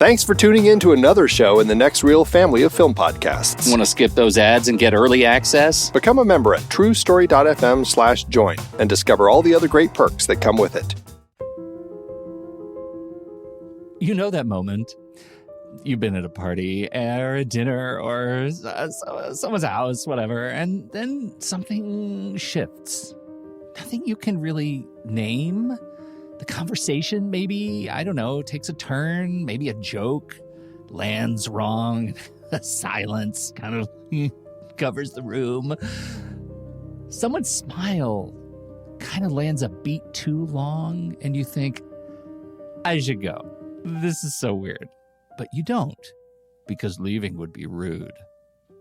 Thanks for tuning in to another show in the next Reel family of film podcasts. Want to skip those ads and get early access? Become a member at truestory.fm/join and discover all the other great perks that come with it. You know that moment? You've been at a party or a dinner or someone's house, whatever, and then something shifts. Nothing you can really name. The conversation maybe, I don't know, takes a turn. Maybe a joke lands wrong. A silence kind of covers the room. Someone's smile kind of lands a beat too long, and you think, I should go. This is so weird. But you don't, because leaving would be rude.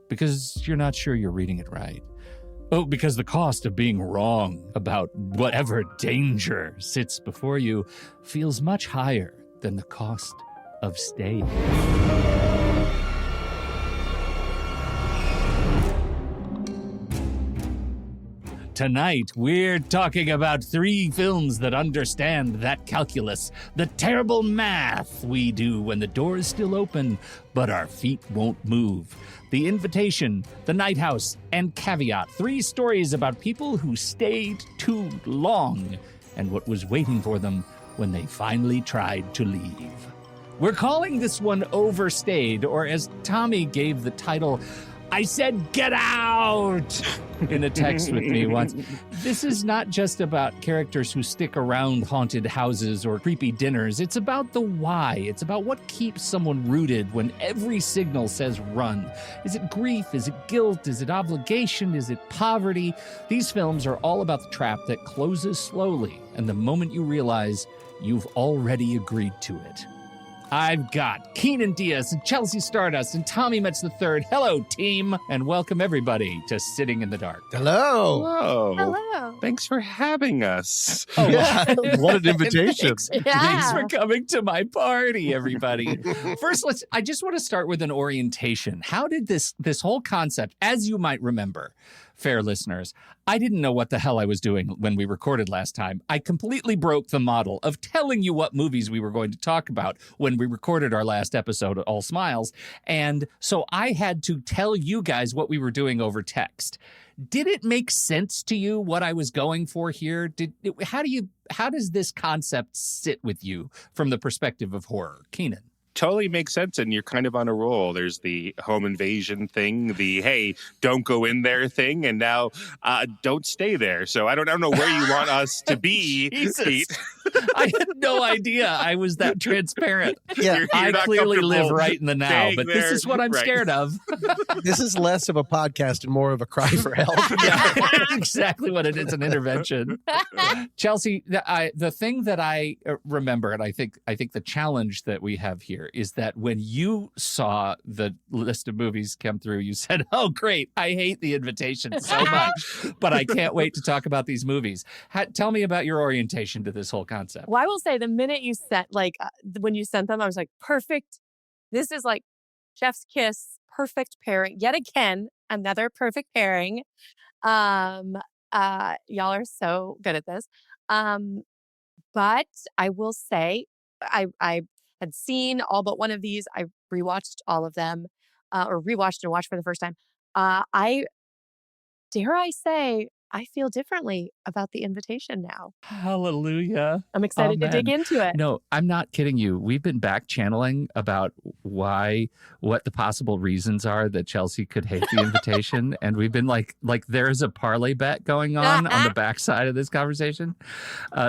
Because you're not sure you're reading it right. Oh, because the cost of being wrong about whatever danger sits before you feels much higher than the cost of staying. Tonight, we're talking about 3 films that understand that calculus, the terrible math we do when the door is still open, but our feet won't move. The Invitation, The Night House, and Caveat. 3 stories about people who stayed too long and what was waiting for them when they finally tried to leave. We're calling this one Overstayed, or as Tommy gave the title, I said, get out, in a text with me once. This is not just about characters who stick around haunted houses or creepy dinners. It's about the why. It's about what keeps someone rooted when every signal says run. Is it grief? Is it guilt? Is it obligation? Is it poverty? These films are all about the trap that closes slowly, and the moment you realize you've already agreed to it. I've got Kynan Dias and Chelsea Stardust and Tommy Metz III. Hello, team, and welcome everybody to Sitting in the Dark. Hello. Hello. Hello. Thanks for having us. Oh, Yeah. What an invitation. Thanks for coming to my party, everybody. First, I just want to start with an orientation. How did this whole concept, as you might remember, fair listeners, I didn't know what the hell I was doing when we recorded last time. I completely broke the model of telling you what movies we were going to talk about when we recorded our last episode, All Smiles. And so I had to tell you guys what we were doing over text. Did it make sense to you what I was going for here? How does this concept sit with you from the perspective of horror? Kynan. Totally makes sense, and you're kind of on a roll. There's the home invasion thing, the hey, don't go in there thing, and now don't stay there. So I don't know where you want us to be, Pete. I had no idea I was that transparent. Yeah, I clearly live right in the now, but this is what I'm scared of. This is less of a podcast and more of a cry for help. Yeah, exactly what it is, an intervention. Chelsea, the thing that I remember, and I think the challenge that we have here is that when you saw the list of movies come through, you said, oh, great, I hate The Invitation so much, but I can't wait to talk about these movies. Tell me about your orientation to this whole concept. Well, I will say the minute you sent, when you sent them, I was like, perfect. This is like chef's kiss, perfect pairing. Yet again, another perfect pairing. Y'all are so good at this. But I will say, I had seen all but one of these. I rewatched all of them, or rewatched and watched for the first time. Dare I say, I feel differently about The Invitation now. Hallelujah. I'm excited to dig into it. No, I'm not kidding you. We've been back channeling about what the possible reasons are that Chelsea could hate The Invitation. And we've been like there's a parlay bet going on the backside of this conversation.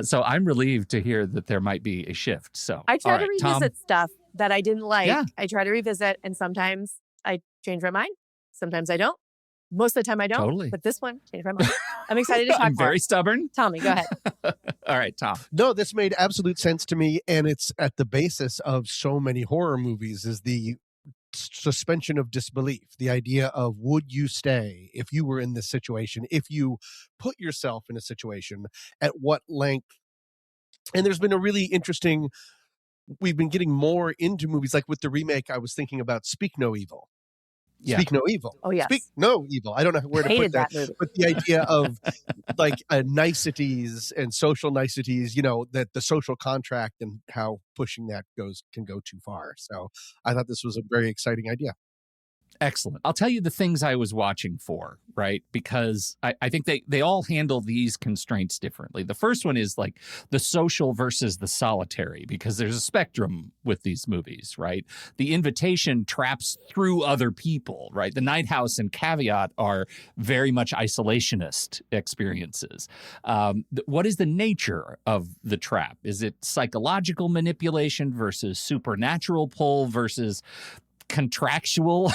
So I'm relieved to hear that there might be a shift. So I try to revisit stuff that I didn't like. Yeah. I try to revisit, and sometimes I change my mind. Sometimes I don't. Most of the time I don't. Totally. But this one changed my mind. I'm excited to talk I'm more. very stubborn. Tommy, go ahead. All right, Tom. No, this made absolute sense to me, and it's at the basis of so many horror movies is the suspension of disbelief. The idea of, would you stay if you were in this situation? If you put yourself in a situation, at what length? And there's been a really interesting, we've been getting more into movies, like with the remake, I was thinking about Speak No Evil. Yeah. Speak No Evil. Oh, yes. Speak No Evil. I don't know where to Hated put that. that movie. But the idea of like niceties and social niceties, that the social contract and how pushing that can go too far. So I thought this was a very exciting idea. Excellent. I'll tell you the things I was watching for, right? Because I think they all handle these constraints differently. The first one is like the social versus the solitary, because there's a spectrum with these movies, right? The Invitation traps through other people, right? The Night House and Caveat are very much isolationist experiences. What is the nature of the trap? Is it psychological manipulation versus supernatural pull versus contractual,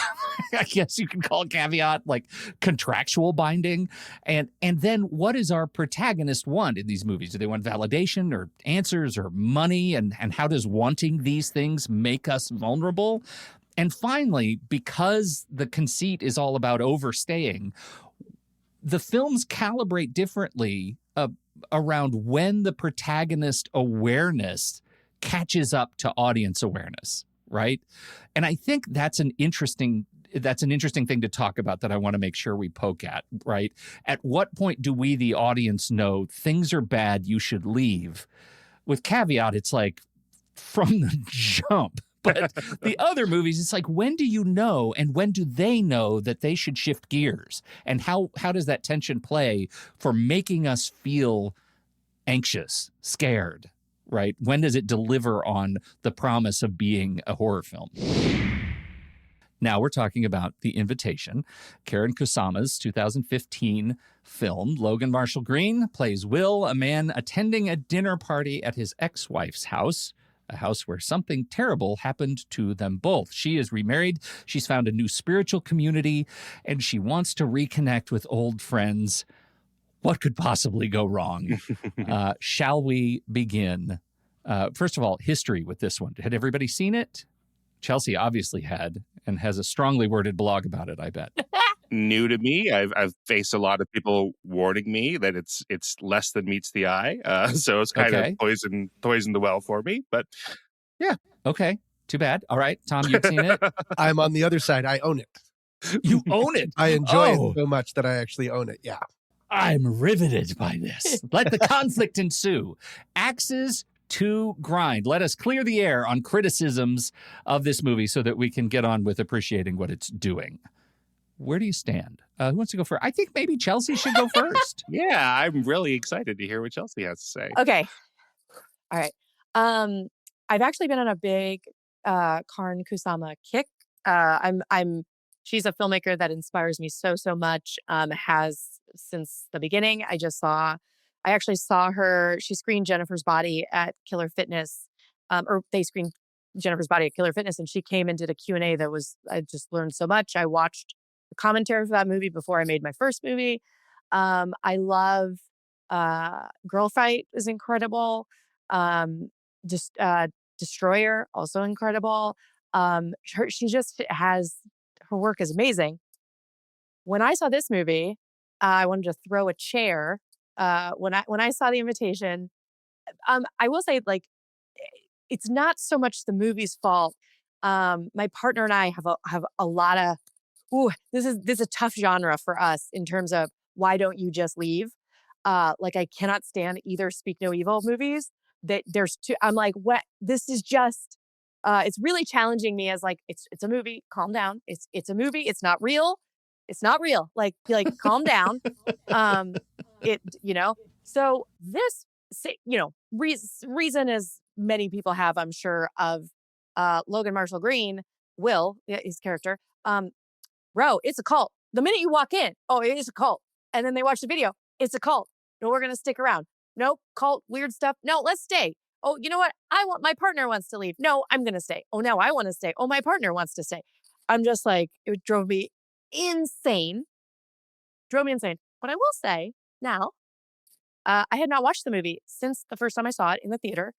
I guess you can call it Caveat, like contractual binding? And then what is our protagonist want in these movies? Do they want validation or answers or money? And how does wanting these things make us vulnerable? And finally, because the conceit is all about overstaying, the films calibrate differently around when the protagonist awareness catches up to audience awareness, right? And I think that's an interesting thing to talk about that I want to make sure we poke at, right? At what point do we, the audience, know things are bad, you should leave? With Caveat, it's like from the jump. But the other movies, it's like, when do you know and when do they know that they should shift gears? And how does that tension play for making us feel anxious, scared, right? When does it deliver on the promise of being a horror film? Now we're talking about The Invitation, Karyn Kusama's 2015 film. Logan Marshall Green plays Will, a man attending a dinner party at his ex-wife's house, a house where something terrible happened to them both. She is remarried, she's found a new spiritual community, and she wants to reconnect with old friends. What could possibly go wrong? Shall we begin? First of all, history with this one. Had everybody seen it? Chelsea obviously had, and has a strongly worded blog about it, I bet. New to me. I've faced a lot of people warning me that it's less than meets the eye. So it's kind of poisoned the well for me. But yeah. Okay. Too bad. All right. Tom, you've seen it? I'm on the other side. I own it. You own it? I enjoy it so much that I actually own it. Yeah. I'm riveted by this. Let the conflict ensue. Axes to grind. Let us clear the air on criticisms of this movie so that we can get on with appreciating what it's doing. Where do you stand? Who wants to go first? I think maybe Chelsea should go first. Yeah, I'm really excited to hear what Chelsea has to say. Okay. All right. I've actually been on a big Karyn Kusama kick. She's a filmmaker that inspires me so much. Has since the beginning. I actually saw her. She screened Jennifer's Body at Killer Fitness, or they screened Jennifer's Body at Killer Fitness, and she came and did a Q&A I just learned so much. I watched the commentary for that movie before I made my first movie. I love Girl Fight is incredible. Destroyer, also incredible. She just has, her work is amazing. When I saw this movie, I wanted to throw a chair. When I saw The Invitation, I will say, like, it's not so much the movie's fault. My partner and I have a lot of, this is a tough genre for us in terms of why don't you just leave? Like, I cannot stand either Speak No Evil movies. There's two. I'm like, what? This is just. It's really challenging me as like, it's a movie. Calm down. It's a movie. It's not real. It's not real. Like calm down. So this, reason as many people have, I'm sure, of Logan Marshall Green, Will, his character. Bro, it's a cult. The minute you walk in, it is a cult. And then they watch the video. It's a cult. No, we're going to stick around. Nope, cult, weird stuff. No, let's stay. Oh, you know what? My partner wants to leave. No, I'm going to stay. Oh, now I want to stay. Oh, my partner wants to stay. I'm just like, it drove me insane. But I will say now, I had not watched the movie since the first time I saw it in the theater.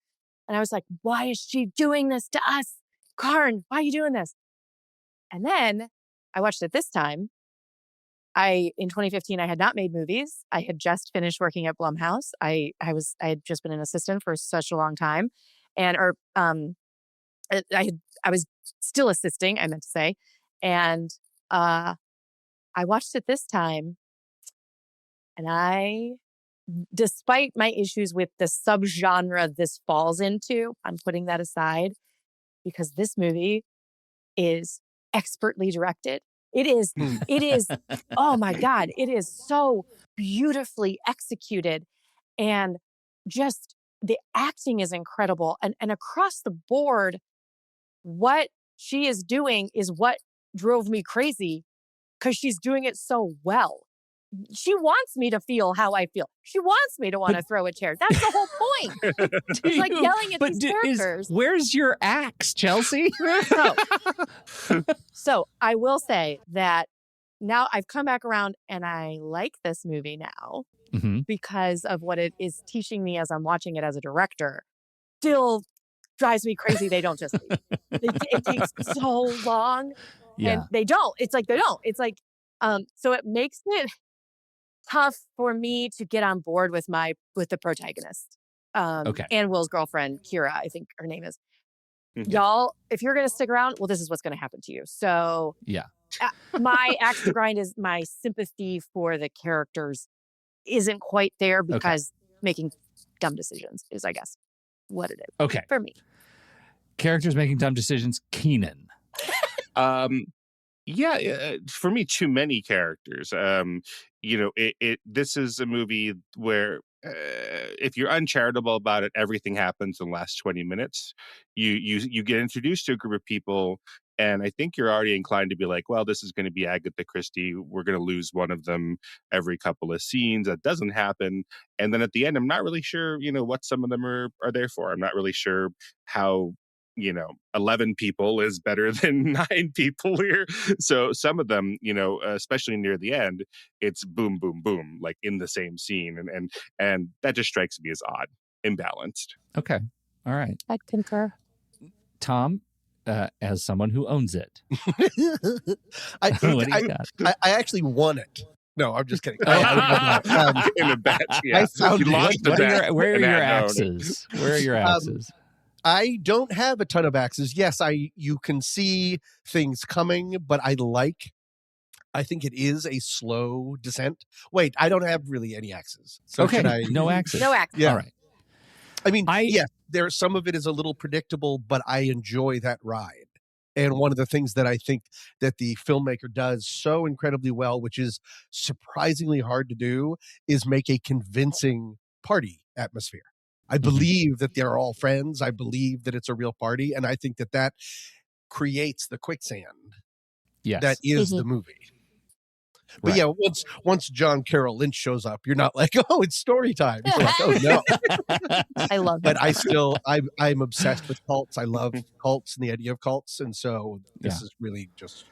And I was like, why is she doing this to us? Karyn, why are you doing this? And then I watched it this time. In 2015, I had not made movies. I had just finished working at Blumhouse. I had just been an assistant for such a long time, I was still assisting, I meant to say. And I watched it this time, and despite my issues with the subgenre this falls into, I'm putting that aside because this movie is expertly directed. It is, oh my God, it is so beautifully executed. And just the acting is incredible. And across the board, what she is doing is what drove me crazy because she's doing it so well. She wants me to feel how I feel. She wants me to want to throw a chair. That's the whole point. It's like yelling at these characters. Where's your axe, Chelsea? So I will say that now I've come back around and I like this movie now because of what it is teaching me as I'm watching it as a director. Still drives me crazy. They don't just leave. It takes so long. Yeah. And they don't. It's like they don't. It's like, so it makes it tough for me to get on board with the protagonist. And Will's girlfriend, Kira, I think her name is. Y'all, if you're going to stick around, well, this is what's going to happen to you. So yeah, my axe to grind is my sympathy for the characters isn't quite there because making dumb decisions is, I guess, what it is. Okay. For me. Characters making dumb decisions. Kynan. For me, too many characters. This is a movie where if you're uncharitable about it, everything happens in the last 20 minutes. You get introduced to a group of people, and I think you're already inclined to be like, well, this is going to be Agatha Christie. We're going to lose one of them every couple of scenes. That doesn't happen. And then at the end, I'm not really sure, what some of them are there for. I'm not really sure how 11 people is better than 9 people here. So some of them, especially near the end, it's boom, boom, boom, like in the same scene. And that just strikes me as odd, imbalanced. Okay. All right. I concur. Tom, as someone who owns it. I actually won it. No, I'm just kidding. In a bet, yeah. I found you lost the bet. Where are your axes? Where are your axes? I don't have a ton of axes. Yes, you can see things coming, but I think it is a slow descent. Wait, I don't have really any axes. So no axes. No axes. Yeah. All right. I mean, some of it is a little predictable, but I enjoy that ride. And one of the things that I think that the filmmaker does so incredibly well, which is surprisingly hard to do, is make a convincing party atmosphere. I believe that they're all friends. I believe that it's a real party. And I think that creates the quicksand that is the movie. But once John Carroll Lynch shows up, you're not like, oh, it's story time. You're like, oh, no. I love it. But I'm obsessed with cults. I love cults and the idea of cults. And so this is really just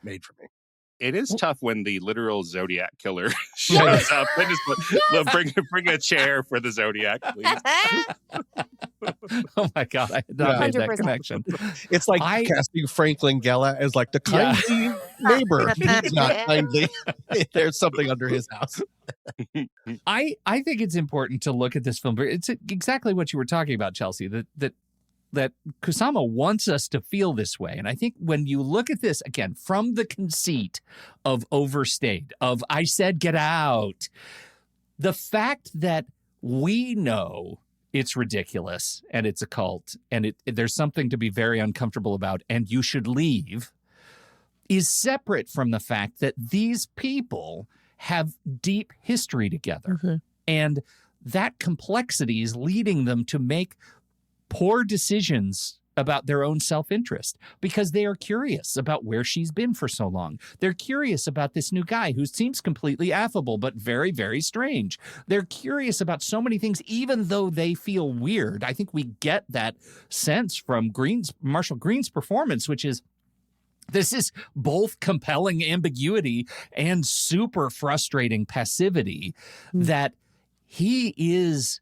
made for me. It is tough when the literal Zodiac killer shows up. And just bring a chair for the Zodiac, please. Oh my God, I had not made that connection. It's like casting Frank Langella as like the kindly neighbor. He's not kindly. There's something under his house. I think it's important to look at this film. It's exactly what you were talking about, Chelsea, that Kusama wants us to feel this way. And I think when you look at this, again, from the conceit of Overstayed, of I said get out, the fact that we know it's ridiculous and it's a cult and there's something to be very uncomfortable about and you should leave is separate from the fact that these people have deep history together. And that complexity is leading them to make poor decisions about their own self-interest because they are curious about where she's been for so long. They're curious about this new guy who seems completely affable but very, very strange. They're curious about so many things, even though they feel weird. I think we get that sense from Marshall Green's performance, which is this is both compelling ambiguity and super frustrating passivity that he is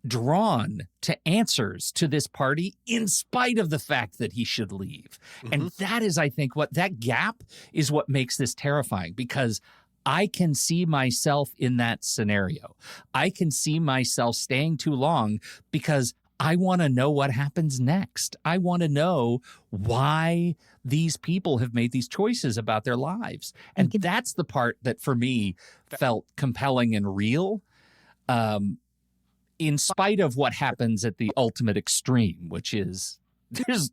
drawn to answers to this party in spite of the fact that he should leave. And that is, I think, that gap is what makes this terrifying because I can see myself in that scenario. I can see myself staying too long because I want to know what happens next. I want to know why these people have made these choices about their lives. And that's the part that for me felt compelling and real, in spite of what happens at the ultimate extreme, which is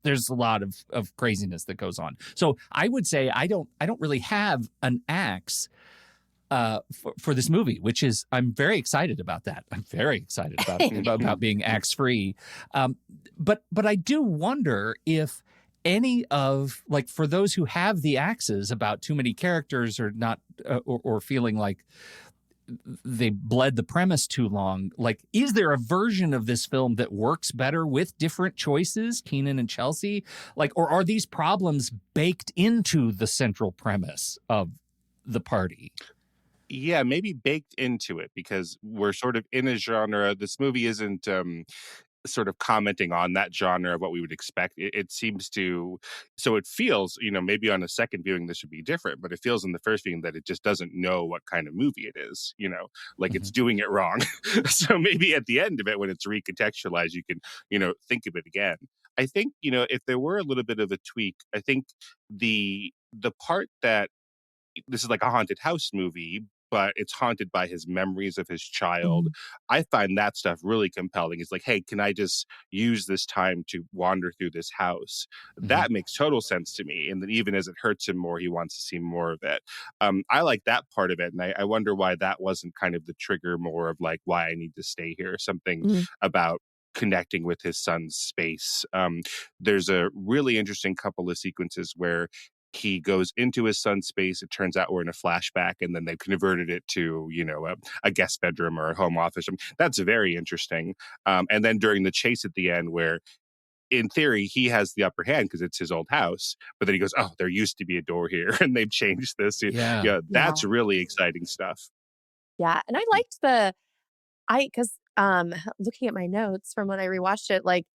there's a lot of craziness that goes on. So I would say I don't really have an axe for this movie, which is I'm very excited about that. I'm very excited about being axe free. But I do wonder if any of, like, for those who have the axes about too many characters or not or feeling like they bled the premise too long, like, is there a version of this film that works better with different choices, Kynan and Chelsea? Like, or are these problems baked into the central premise of the party? Yeah, maybe baked into it, because we're sort of in a genre. This movie isn't sort of commenting on that genre of what we would expect. It seems to, so it feels, maybe on a second viewing this would be different, but it feels in the first viewing that it just doesn't know what kind of movie it is, like it's doing it wrong. So maybe at the end of it, when it's recontextualized, you can, think of it again. I think, if there were a little bit of a tweak, I think the part that this is like a haunted house movie, but it's haunted by his memories of his child. I find that stuff really compelling. It's like, hey, can I just use this time to wander through this house? That makes total sense to me. And then even as it hurts him more, he wants to see more of it. I like that part of it. And I wonder why that wasn't kind of the trigger more of like why I need to stay here. Something about connecting with his son's space. There's a really interesting couple of sequences where he goes into his son's space. It turns out we're in a flashback, and then they've converted it to, a guest bedroom or a home office. That's very interesting. And then during the chase at the end, where in theory he has the upper hand because it's his old house, but then he goes, oh, there used to be a door here and they've changed this. That's really exciting stuff. Yeah. And I liked because looking at my notes from when I rewatched it, like,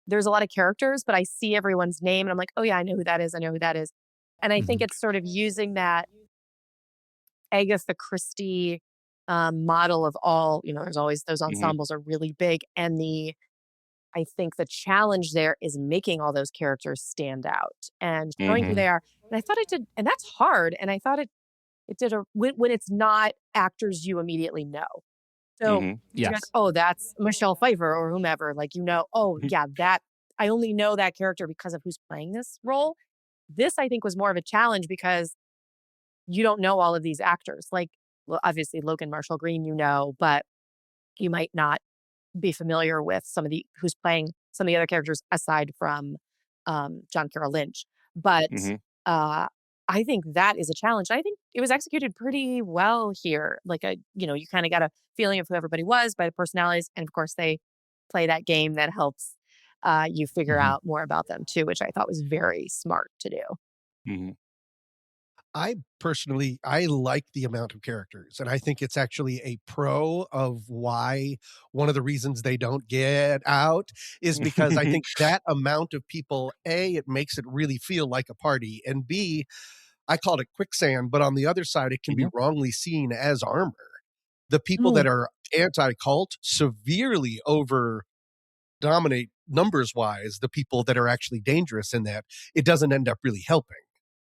there's a lot of characters, but I see everyone's name and I'm like, oh yeah, I know who that is. I know who that is. And I think it's sort of using that Agatha Christie model of all, there's always those ensembles are really big. And I think the challenge there is making all those characters stand out and showing who they are. And I thought it did, and that's hard. And I thought it did when it's not actors you immediately know. So, yes. Oh, that's Michelle Pfeiffer or whomever. Like, oh, yeah, that I only know that character because of who's playing this role. This, I think, was more of a challenge because you don't know all of these actors. Like, well, obviously, Logan Marshall Green, but you might not be familiar with who's playing some of the other characters aside from John Carroll Lynch. But I think that is a challenge. I think it was executed pretty well here. Like, you kind of got a feeling of who everybody was by the personalities. And of course, they play that game that helps you figure out more about them too, which I thought was very smart to do. I personally, I like the amount of characters, and I think it's actually a pro of why one of the reasons they don't get out is because I think that amount of people, A, it makes it really feel like a party, and B, I called it quicksand, but on the other side, it can be wrongly seen as armor. The people that are anti-cult severely dominate numbers-wise the people that are actually dangerous in that. It doesn't end up really helping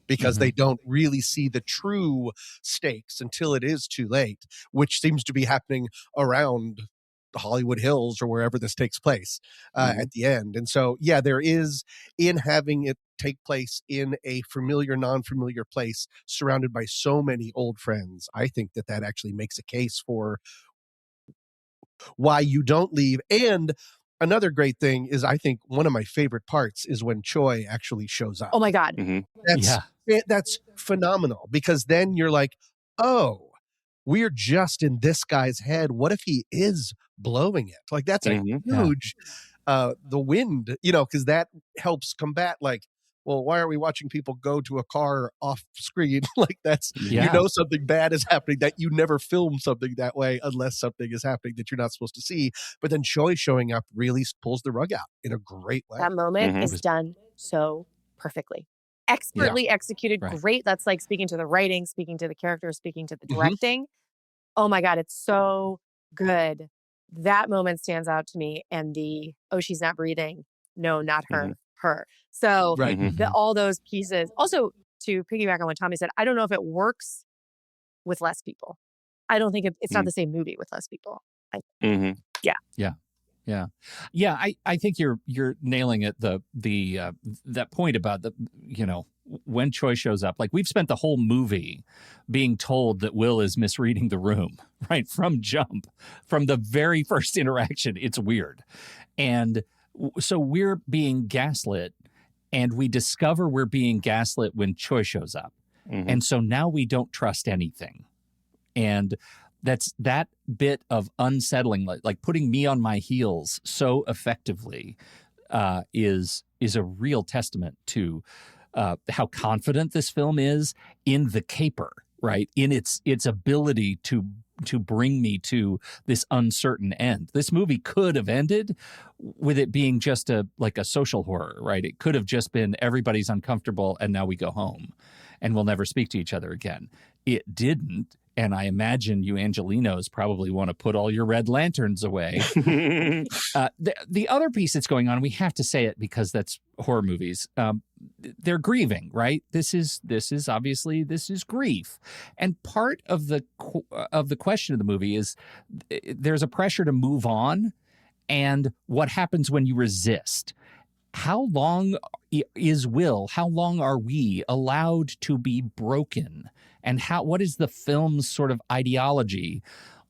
because they don't really see the true stakes until it is too late, which seems to be happening around the Hollywood Hills or wherever this takes place at the end. And so, yeah, there is, in having it take place in a familiar, non-familiar place surrounded by so many old friends, I think that actually makes a case for why you don't leave. And another great thing is, I think one of my favorite parts is when Choi actually shows up. Oh my God. That's phenomenal, because then you're like, oh, we're just in this guy's head. What if he is blowing it? Like, that's a huge, the wind, because that helps combat, like, well, why are we watching people go to a car off screen? Like, that's, something bad is happening, that you never film something that way unless something is happening that you're not supposed to see. But then Choi showing up really pulls the rug out in a great way. That moment is done so perfectly. Expertly executed. Right. Great. That's like speaking to the writing, speaking to the characters, speaking to the directing. Oh my God, it's so good that moment stands out to me. And oh, she's not breathing. No, not her, her. So Right. all those pieces. Also, to piggyback on what Tommy said, I don't know if it works with less people. I don't think it's not the same movie with less people. Yeah. I think you're nailing it. That point about when Choi shows up, like we've spent the whole movie being told that Will is misreading the room, right? From the very first interaction. It's weird. And so we're being gaslit, and we discover we're being gaslit when Choi shows up. And so now we don't trust anything. And that bit of unsettling, like putting me on my heels so effectively, is a real testament to how confident this film is in the caper, right? In its ability to bring me to this uncertain end. This movie could have ended with it being just a social horror, right? It could have just been everybody's uncomfortable and now we go home and we'll never speak to each other again. It didn't. And I imagine you Angelinos probably want to put all your red lanterns away. The other piece that's going on, we have to say it because that's horror movies. They're grieving, right? This is obviously grief. And part of the question of the movie is there's a pressure to move on, and what happens when you resist. How long is Will? How long are we allowed to be broken? And what is the film's sort of ideology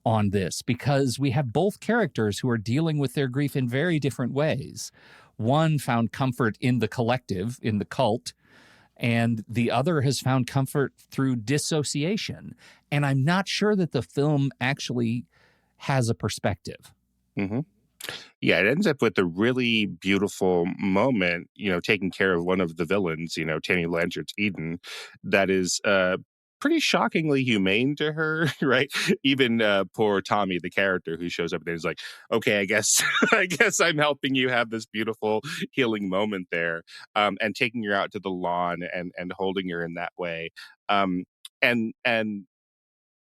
on this? Because we have both characters who are dealing with their grief in very different ways. One found comfort in the collective, in the cult, and the other has found comfort through dissociation. And I'm not sure that the film actually has a perspective. Yeah, it ends up with a really beautiful moment, taking care of one of the villains, Tammy Blanchard's Eden, that is pretty shockingly humane to her, right? Even poor Tommy, the character who shows up and is like, okay, I guess I'm helping you have this beautiful healing moment there, and taking her out to the lawn and holding her in that way. And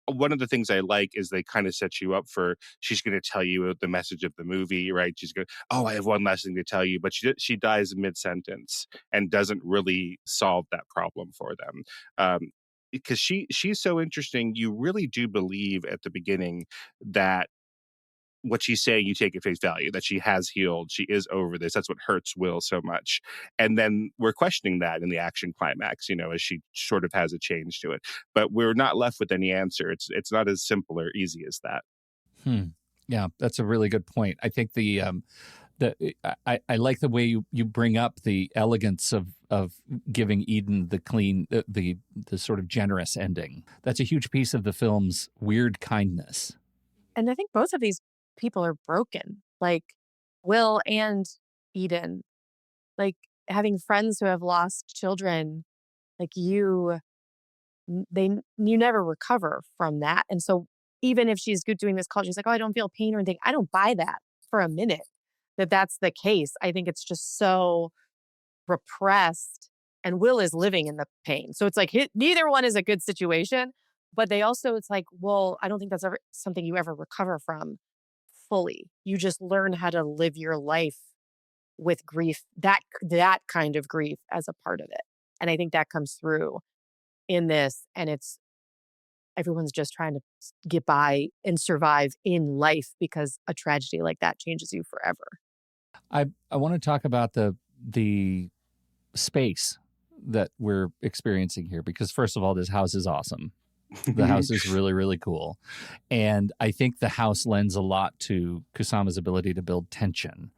one of the things I like is they kind of set you up for, she's going to tell you the message of the movie, right? She's going, I have one last thing to tell you, but she dies mid-sentence and doesn't really solve that problem for them. Because she's so interesting, you really do believe at the beginning that what she's saying, you take at face value, that she has healed, she is over this. That's what hurts Will so much. And then we're questioning that in the action climax, as she sort of has a change to it. But we're not left with any answer. It's not as simple or easy as that. Yeah, that's a really good point. I think I like the way you bring up the elegance of giving Eden the clean, the sort of generous ending. That's a huge piece of the film's weird kindness. And I think both of these people are broken, like Will and Eden, like having friends who have lost children, like you never recover from that. And so even if she's good doing this call, she's like, I don't feel pain or anything. I don't buy that for a minute, that's the case. I think it's just so repressed, and Will is living in the pain. So it's like neither one is a good situation, but it's like, well, I don't think that's ever something you ever recover from fully. You just learn how to live your life with grief, that kind of grief as a part of it. And I think that comes through in this, and everyone's just trying to get by and survive in life because a tragedy like that changes you forever. I want to talk about the space that we're experiencing here, because first of all, this house is awesome. The house is really, really cool. And I think the house lends a lot to Kusama's ability to build tension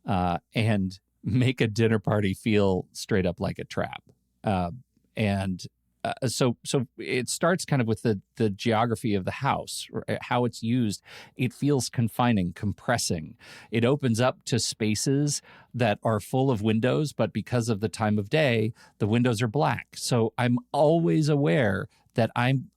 and make a dinner party feel straight up like a trap. So it starts kind of with the geography of the house, how it's used. It feels confining, compressing. It opens up to spaces that are full of windows, but because of the time of day, the windows are black. So I'm always aware that I'm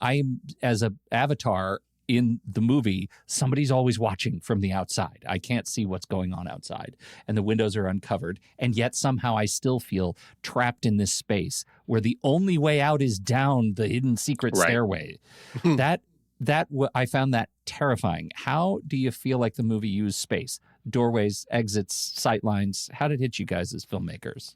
as an avatar in the movie, somebody's always watching from the outside. I can't see what's going on outside, and the windows are uncovered. And yet somehow I still feel trapped in this space where the only way out is down the hidden secret stairway. I found that terrifying. How do you feel like the movie used space? Doorways, exits, sightlines. How did it hit you guys as filmmakers?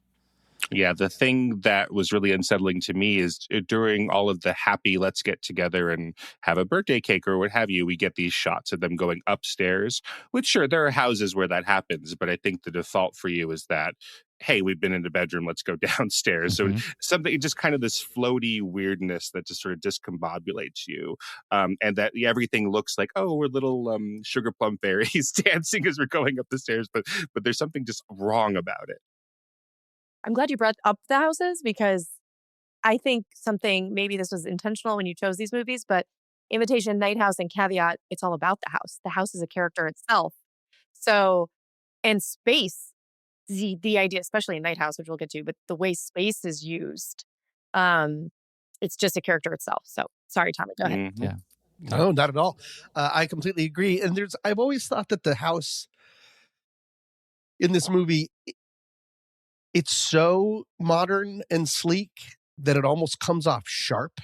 Yeah, the thing that was really unsettling to me is during all of the happy, let's get together and have a birthday cake or what have you, we get these shots of them going upstairs, which sure, there are houses where that happens, but I think the default for you is that, hey, we've been in the bedroom, let's go downstairs. So something, just kind of this floaty weirdness that just sort of discombobulates you. And that everything looks like, oh, we're little sugar plum fairies dancing as we're going up the stairs, but there's something just wrong about it. I'm glad you brought up the houses because I think maybe this was intentional when you chose these movies, but Invitation, Night House, and Caveat, it's all about the house. The house is a character itself. So, and space, the idea, especially in Night House, which we'll get to, but the way space is used, it's just a character itself. So, sorry, Tommy, go ahead. Yeah. No, not at all. I completely agree. And I've always thought that the house in this movie, it's so modern and sleek that it almost comes off sharp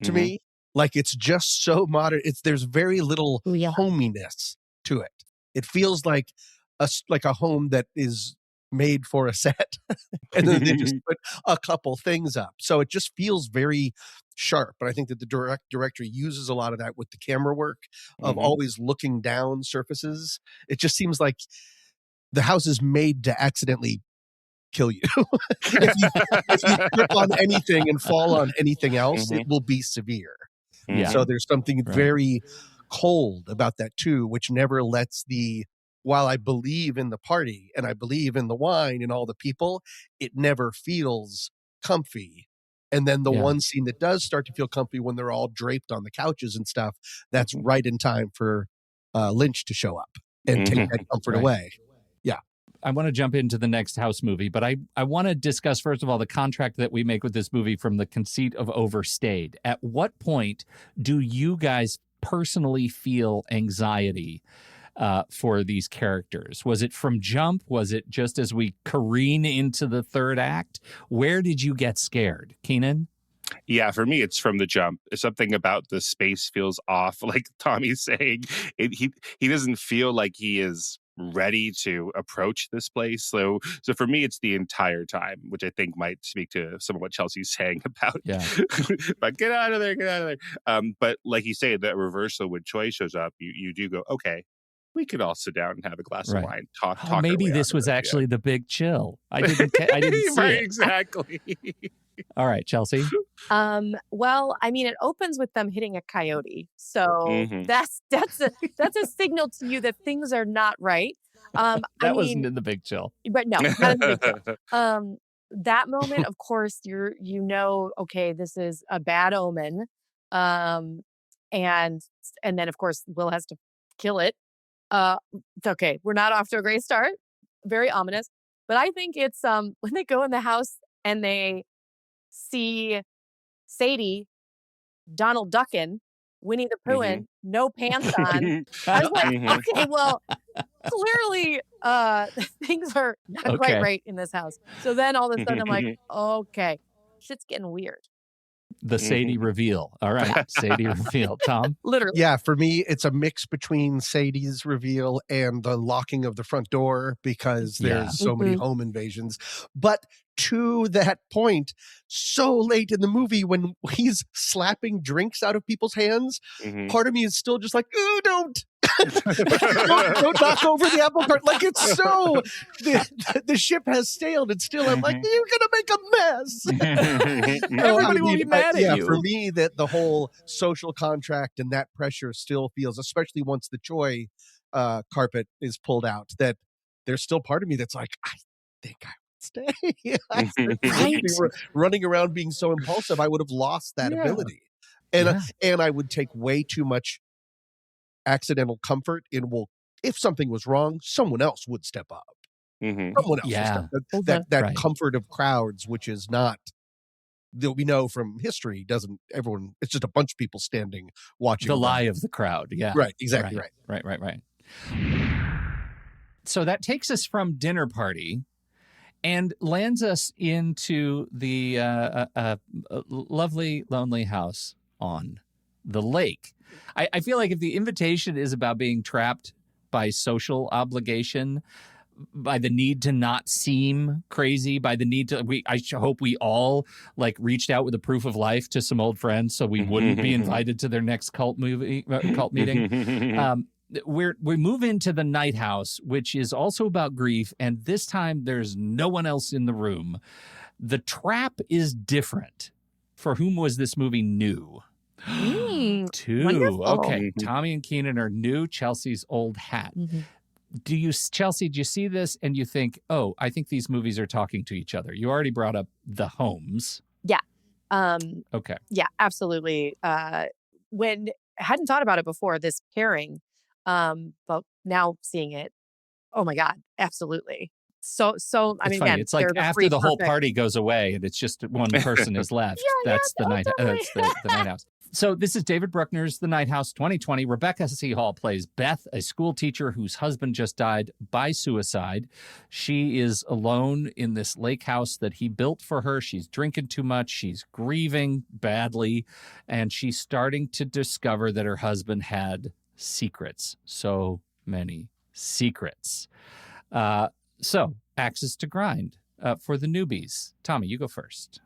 to me. Like it's just so modern. There's very little hominess to it. It feels like a home that is made for a set, and then they just put a couple things up. So it just feels very sharp. But I think that the director uses a lot of that with the camera work of always looking down surfaces. It just seems like the house is made to accidentally kill you. if you trip on anything and fall on anything else, it will be severe. Yeah. So there's something very cold about that too, which never lets while I believe in the party and I believe in the wine and all the people, it never feels comfy. And then the one scene that does start to feel comfy when they're all draped on the couches and stuff, that's right in time for Lynch to show up and take that comfort away. Yeah. I want to jump into the next house movie, but I want to discuss, first of all, the contract that we make with this movie from the conceit of Overstayed. At what point do you guys personally feel anxiety for these characters? Was it from jump? Was it just as we careen into the third act? Where did you get scared? Kynan? Yeah, for me, it's from the jump. Something about the space feels off. Like Tommy's saying, he doesn't feel like he is ready to approach this place. So for me, it's the entire time, which I think might speak to some of what Chelsea's saying about, but get out of there. But like you say, that reversal when Choi shows up, you do go, okay, we could all sit down and have a glass of wine, talk. Maybe this was actually the big chill. I didn't see right, it. Exactly. All right, Chelsea. Well, I mean, it opens with them hitting a coyote, so that's a signal to you that things are not right. That wasn't in the big chill, but no, not in the big chill. That moment, of course, okay, this is a bad omen, and then of course Will has to kill it. Okay, we're not off to a great start. Very ominous, but I think it's when they go in the house and they see Sadie, Donald Duckin, Winnie the Poohin, no pants on. I was like, okay, well, clearly things are not quite right in this house. So then all of a sudden I'm like, okay, shit's getting weird. The Sadie reveal. All right, Sadie reveal. Tom? Literally. Yeah, for me, it's a mix between Sadie's reveal and the locking of the front door because there's so many home invasions. But to that point, so late in the movie when he's slapping drinks out of people's hands, part of me is still just like, ooh, don't knock over the apple cart. Like it's so the ship has sailed and still I'm like, you're gonna make a mess. Everybody will be mad at you. For me, that the whole social contract and that pressure still feels, especially once the Choi carpet is pulled out, that there's still part of me that's like, I think I would stay. Running around being so impulsive, I would have lost that ability. And I would take way too much accidental comfort in, well, if something was wrong, someone else would step up. Someone else would step up. That comfort of crowds, which is not, that we know from history, it's just a bunch of people standing watching. The lie of the crowd. Yeah. Right. Exactly. Right. So that takes us from dinner party and lands us into the lovely, lonely house on the lake. I feel like if the invitation is about being trapped by social obligation, by the need to not seem crazy, by the need to, I hope we all like reached out with a proof of life to some old friends so we wouldn't be invited to their next cult meeting. We move into the night house, which is also about grief, and this time there's no one else in the room. The trap is different. For whom was this movie new? Two. Wonderful. Okay. Tommy and Kynan are new. Chelsea's old hat. Chelsea, do you see this and you think, oh, I think these movies are talking to each other? You already brought up the homes. Yeah. Okay. Yeah, absolutely. When I hadn't thought about it before, this pairing, but now seeing it, oh my God, absolutely. So I It's mean, funny. again, It's like they're after three the whole perfect- party goes away and it's just one person is left. That's the night. totally. That's the night house. So this is David Bruckner's The Night House 2020. Rebecca C. Hall plays Beth, a school teacher whose husband just died by suicide. She is alone in this lake house that he built for her. She's drinking too much. She's grieving badly. And she's starting to discover that her husband had secrets. So many secrets. So axes to grind for the newbies. Tommy, you go first.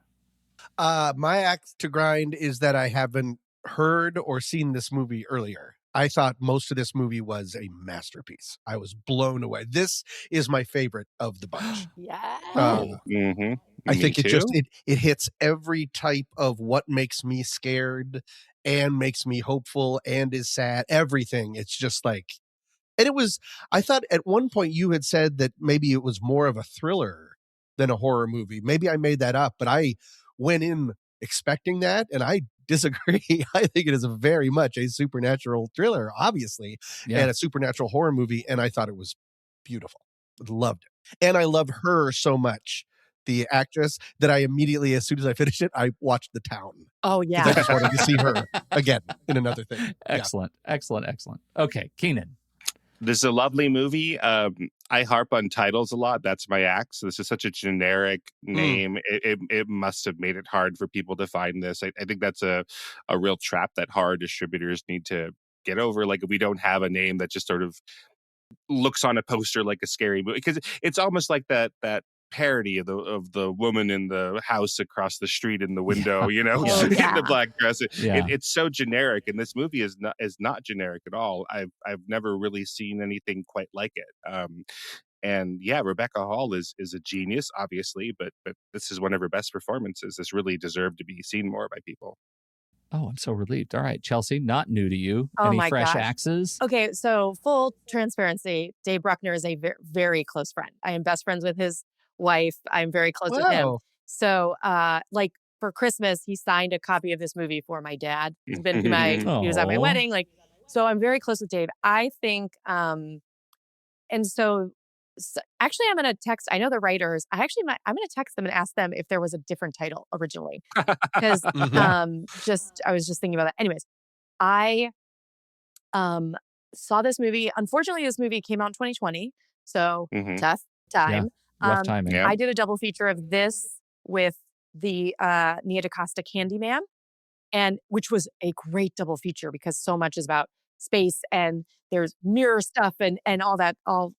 My axe to grind is that I haven't heard or seen this movie earlier. I thought most of this movie was a masterpiece. I was blown away. This is my favorite of the bunch. Yeah. I think it hits every type of what makes me scared and makes me hopeful and is sad. Everything. It's just like, and it was, I thought at one point you had said that maybe it was more of a thriller than a horror movie. Maybe I made that up, but I went in expecting that, and I disagree. I think it is very much a supernatural thriller, obviously, and a supernatural horror movie, and I thought it was beautiful. Loved it. And I love her so much, the actress, that I immediately, as soon as I finished it, I watched The Town. Oh, 'Cause yeah. I just wanted to see her again in another thing. Excellent. Okay, Kynan. This is a lovely movie. I harp on titles a lot. That's my axe. This is such a generic name. It must have made it hard for people to find this. I think that's a real trap that horror distributors need to get over. Like, if we don't have a name that just sort of looks on a poster like a scary movie, because it's almost like that parody of the woman in the house across the street in the window, in the black dress. It's so generic, and this movie is not generic at all. I've never really seen anything quite like it. And yeah, Rebecca Hall is a genius, obviously, but this is one of her best performances. This really deserved to be seen more by people. Oh, I'm so relieved. All right, Chelsea, not new to you. Oh, Any my fresh gosh. axes? Okay, so full transparency, Dave Bruckner is a very, very close friend. I am best friends with his wife. I'm very close with him. Wow. So, like for Christmas, he signed a copy of this movie for my dad. He's been to he was at my Aw. wedding. Like, so I'm very close with Dave. I think, and so actually, I'm going to text. I know the writers. I'm going to text them and ask them if there was a different title originally, because I was just thinking about that. Anyways, I saw this movie. Unfortunately, this movie came out in 2020, so tough time. Rough timing. Yeah. I did a double feature of this with the Nia DaCosta Candyman, and which was a great double feature because so much is about space and there's mirror stuff and all that, all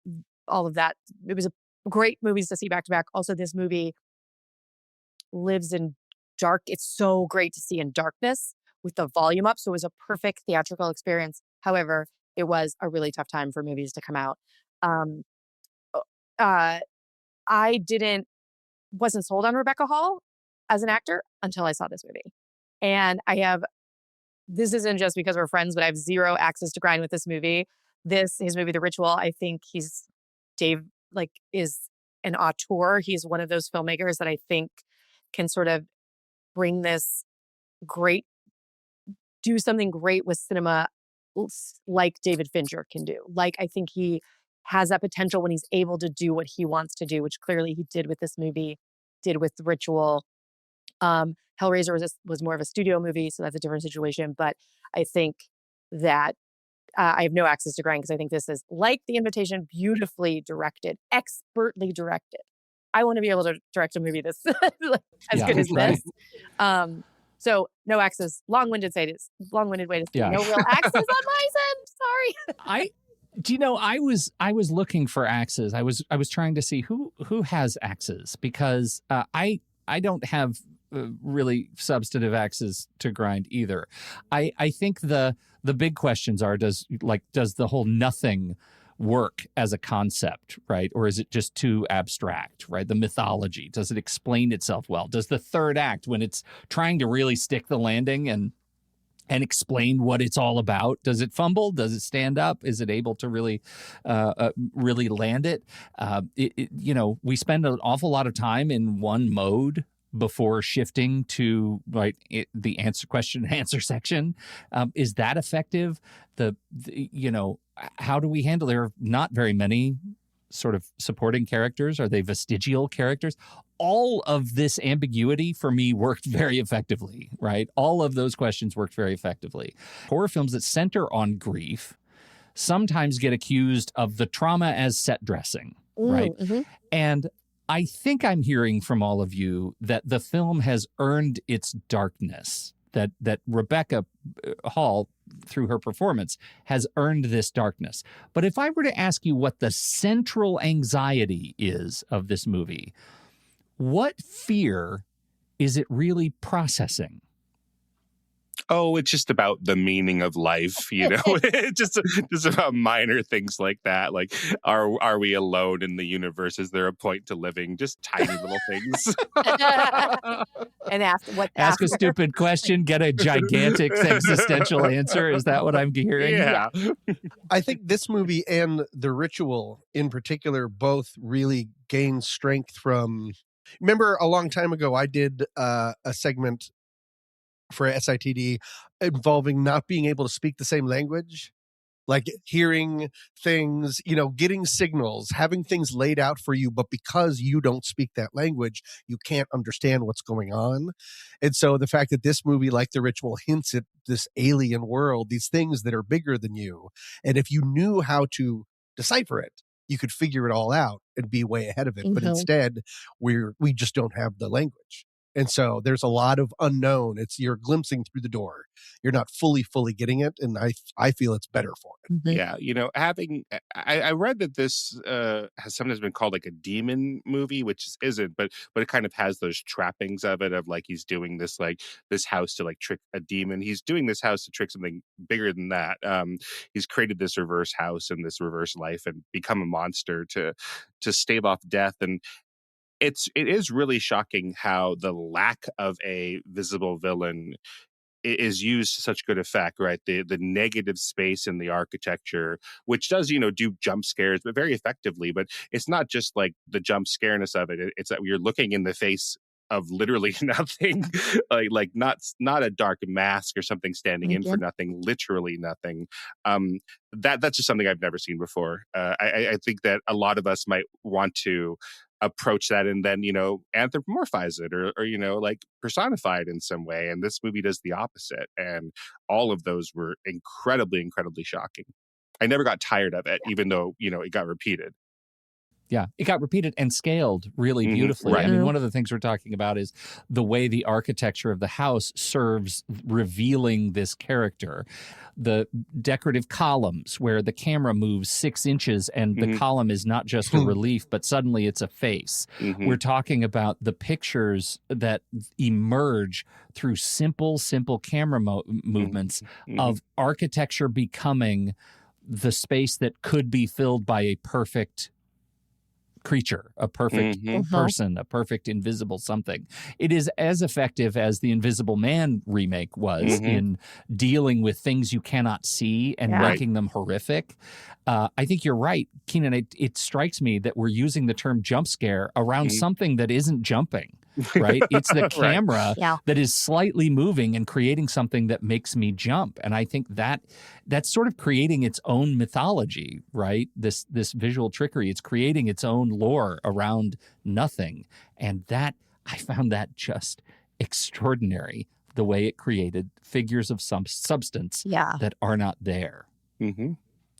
of that. It was a great movies to see back to back. Also, this movie lives in dark. It's so great to see in darkness with the volume up. So it was a perfect theatrical experience. However, it was a really tough time for movies to come out. I wasn't sold on Rebecca Hall as an actor until I saw this movie. And this isn't just because we're friends, but I have zero axes to grind with this movie. His movie, The Ritual, I think Dave is an auteur. He's one of those filmmakers that I think can sort of bring this do something great with cinema like David Fincher can do. Like, I think he has that potential when he's able to do what he wants to do, which clearly he did with this movie, did with The Ritual. Hellraiser was more of a studio movie, so that's a different situation. But I think that I have no access to grind because I think this is like The Invitation, beautifully directed, expertly directed. I want to be able to direct a movie this as good as right. this. So no X's. Long-winded way to say Yeah. no real X's on my end. Sorry. I was looking for axes. I was trying to see who has axes, because I don't have really substantive axes to grind either. I think the big questions are, does the whole nothing work as a concept, right? Or is it just too abstract, right? The mythology, does it explain itself well? Does the third act, when it's trying to really stick the landing and explain what it's all about, does it fumble? Does it stand up? Is it able to really land it? We spend an awful lot of time in one mode before shifting to the question and answer section. Is that effective? How do we handle? There are not very many sort of supporting characters. Are they vestigial characters? All of this ambiguity for me worked very effectively, right? All of those questions worked very effectively. Horror films that center on grief sometimes get accused of the trauma as set dressing, right? Mm-hmm. And I think I'm hearing from all of you that the film has earned its darkness, that Rebecca Hall, through her performance, has earned this darkness. But if I were to ask you what the central anxiety is of this movie, what fear is it really processing? Oh, it's just about the meaning of life, It's just about minor things like that. Like, are we alone in the universe? Is there a point to living? Just tiny little things. And ask a stupid question, get a gigantic existential answer. Is that what I'm hearing? Yeah. I think this movie and The Ritual in particular both really gain strength from. Remember, a long time ago, I did a segment for SITD involving not being able to speak the same language, like hearing things, getting signals, having things laid out for you, but because you don't speak that language, you can't understand what's going on. And so the fact that this movie, like The Ritual, hints at this alien world, these things that are bigger than you, and if you knew how to decipher it, you could figure it all out and be way ahead of it. Mm-hmm. But instead, we just don't have the language. And so there's a lot of unknown. You're glimpsing through the door. You're not fully getting it. And I feel it's better for it. Mm-hmm. Yeah. I read that this has sometimes been called like a demon movie, which isn't, but it kind of has those trappings of it, of like he's doing this house to like trick a demon. He's doing this house to trick something bigger than that. He's created this reverse house and this reverse life and become a monster to stave off death. And it is really shocking how the lack of a visible villain is used to such good effect, right? The negative space in the architecture, which does, do jump scares, but very effectively. But it's not just like the jump scareness of it. It's that you're looking in the face of literally nothing, like not a dark mask or something standing in for nothing, literally nothing. That's just something I've never seen before. I think that a lot of us might want to approach that and then anthropomorphize it or like personify it in some way, and this movie does the opposite, and all of those were incredibly shocking. I never got tired of it, even though it got repeated. Yeah, it got repeated and scaled really beautifully. Right. I mean, one of the things we're talking about is the way the architecture of the house serves revealing this character. The decorative columns where the camera moves 6 inches and the column is not just a relief, but suddenly it's a face. We're talking about the pictures that emerge through simple camera movements of architecture becoming the space that could be filled by a perfect creature, a perfect person, a perfect invisible something. It is as effective as the Invisible Man remake was in dealing with things you cannot see and making them horrific. I think you're right, Kynan. It strikes me that we're using the term jump scare around something that isn't jumping. Right? It's the camera that is slightly moving and creating something that makes me jump. And I think that's sort of creating its own mythology, right? This visual trickery, it's creating its own lore around nothing. And I found that just extraordinary, the way it created figures of some substance that are not there. You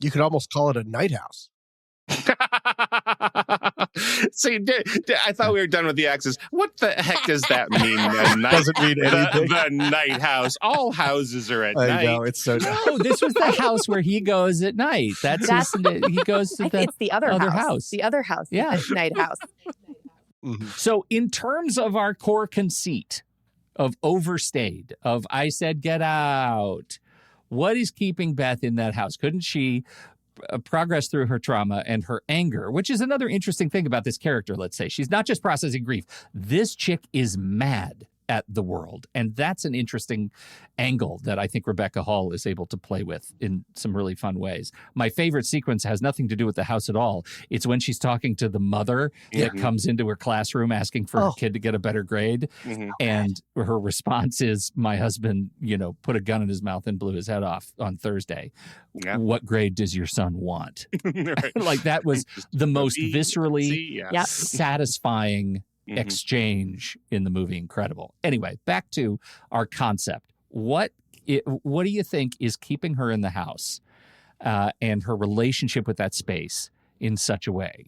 could almost call it a night house. See, I thought we were done with the axes. What the heck does that mean? Doesn't mean anything. The night house. All houses are at night. I know, it's so No, this was the house where he goes at night. That's he goes to It's the other house. The other house. Yeah. The night house. So in terms of our core conceit of Overstayed, of I said get out, what is keeping Beth in that house? Couldn't she progress through her trauma and her anger, which is another interesting thing about this character, let's say. She's not just processing grief. This chick is mad at the world. And that's an interesting angle that I think Rebecca Hall is able to play with in some really fun ways. My favorite sequence has nothing to do with the house at all. It's when she's talking to the mother that comes into her classroom asking for her kid to get a better grade. And her response is, my husband, put a gun in his mouth and blew his head off on Thursday. Yeah. What grade does your son want? Right. Like that was the most viscerally satisfying exchange in the movie. Incredible. Anyway, back to our concept. What do you think is keeping her in the house and her relationship with that space in such a way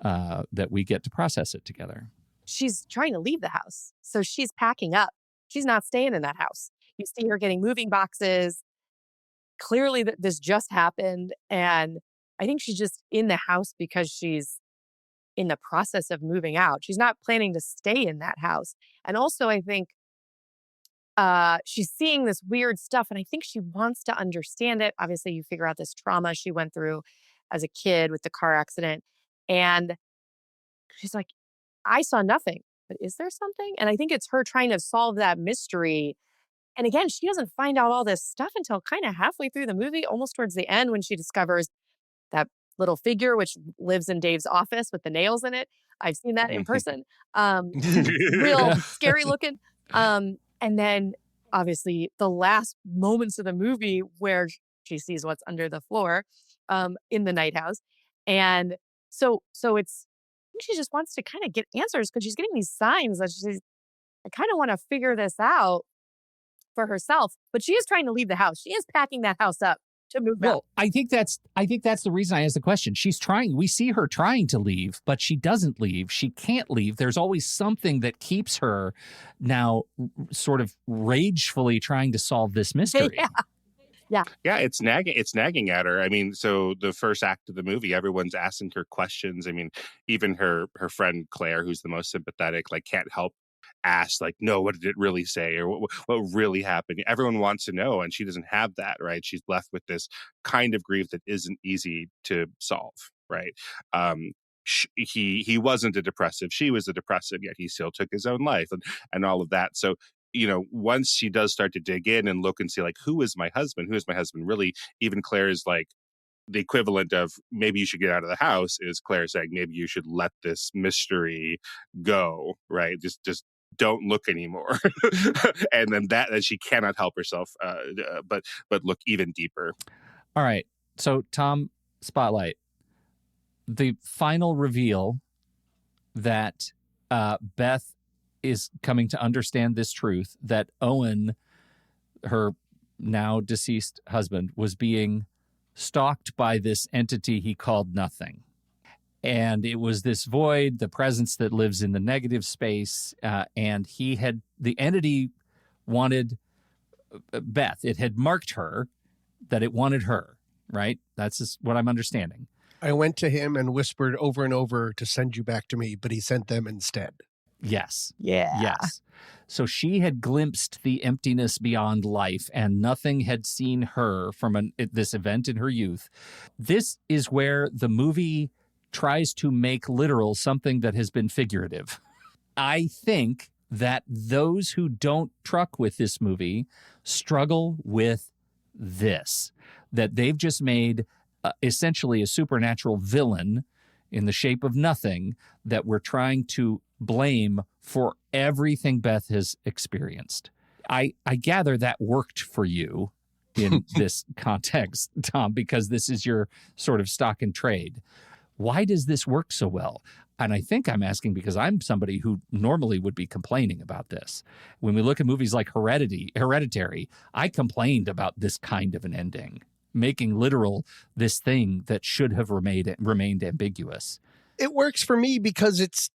that we get to process it together? She's trying to leave the house. So she's packing up. She's not staying in that house. You see her getting moving boxes. Clearly this just happened. And I think she's just in the house because she's in the process of moving out. She's not planning to stay in that house. And also, I think she's seeing this weird stuff, and I think she wants to understand it. Obviously, you figure out this trauma she went through as a kid with the car accident. And she's like, I saw nothing, but is there something? And I think it's her trying to solve that mystery. And again, she doesn't find out all this stuff until kind of halfway through the movie, almost towards the end, when she discovers that little figure which lives in Dave's office with the nails in it. I've seen that in person. Real scary looking. And then obviously the last moments of the movie where she sees what's under the floor in the night house. And so it's, I think she just wants to kind of get answers because she's getting these signs that I kind of want to figure this out for herself. But she is trying to leave the house. She is packing that house up to move out. I think that's the reason I asked the question. She's trying. We see her trying to leave, but she doesn't leave. She can't leave. There's always something that keeps her now sort of ragefully trying to solve this mystery. Yeah, it's nagging at her. I mean, so the first act of the movie, everyone's asking her questions. I mean, even her friend Claire, who's the most sympathetic, like can't help ask, like, no, what did it really say, or what really happened? Everyone wants to know, and she doesn't have that, right? She's left with this kind of grief that isn't easy to solve, right? He wasn't a depressive, she was a depressive, yet he still took his own life, and all of that. So once she does start to dig in and look and see, like, who is my husband really, even Claire is like, the equivalent of maybe you should get out of the house is Claire saying maybe you should let this mystery go, right? Just don't look anymore. And then that she cannot help herself but look even deeper. All right. So Tom, spotlight. The final reveal that Beth is coming to understand this truth, that Owen, her now deceased husband, was being stalked by this entity he called Nothing. And it was this void, the presence that lives in the negative space. And the entity wanted Beth. It had marked her, that it wanted her, right? That's just what I'm understanding. I went to him and whispered over and over to send you back to me, but he sent them instead. Yes. Yeah. Yes. So she had glimpsed the emptiness beyond life, and Nothing had seen her from this event in her youth. This is where the movie tries to make literal something that has been figurative. I think that those who don't truck with this movie struggle with this, that they've just made essentially a supernatural villain in the shape of Nothing that we're trying to blame for everything Beth has experienced. I gather that worked for you in this context, Tom, because this is your sort of stock and trade. Why does this work so well? And I think I'm asking because I'm somebody who normally would be complaining about this. When we look at movies like Hereditary, I complained about this kind of an ending. making literal this thing that should have remained ambiguous. It works for me because it's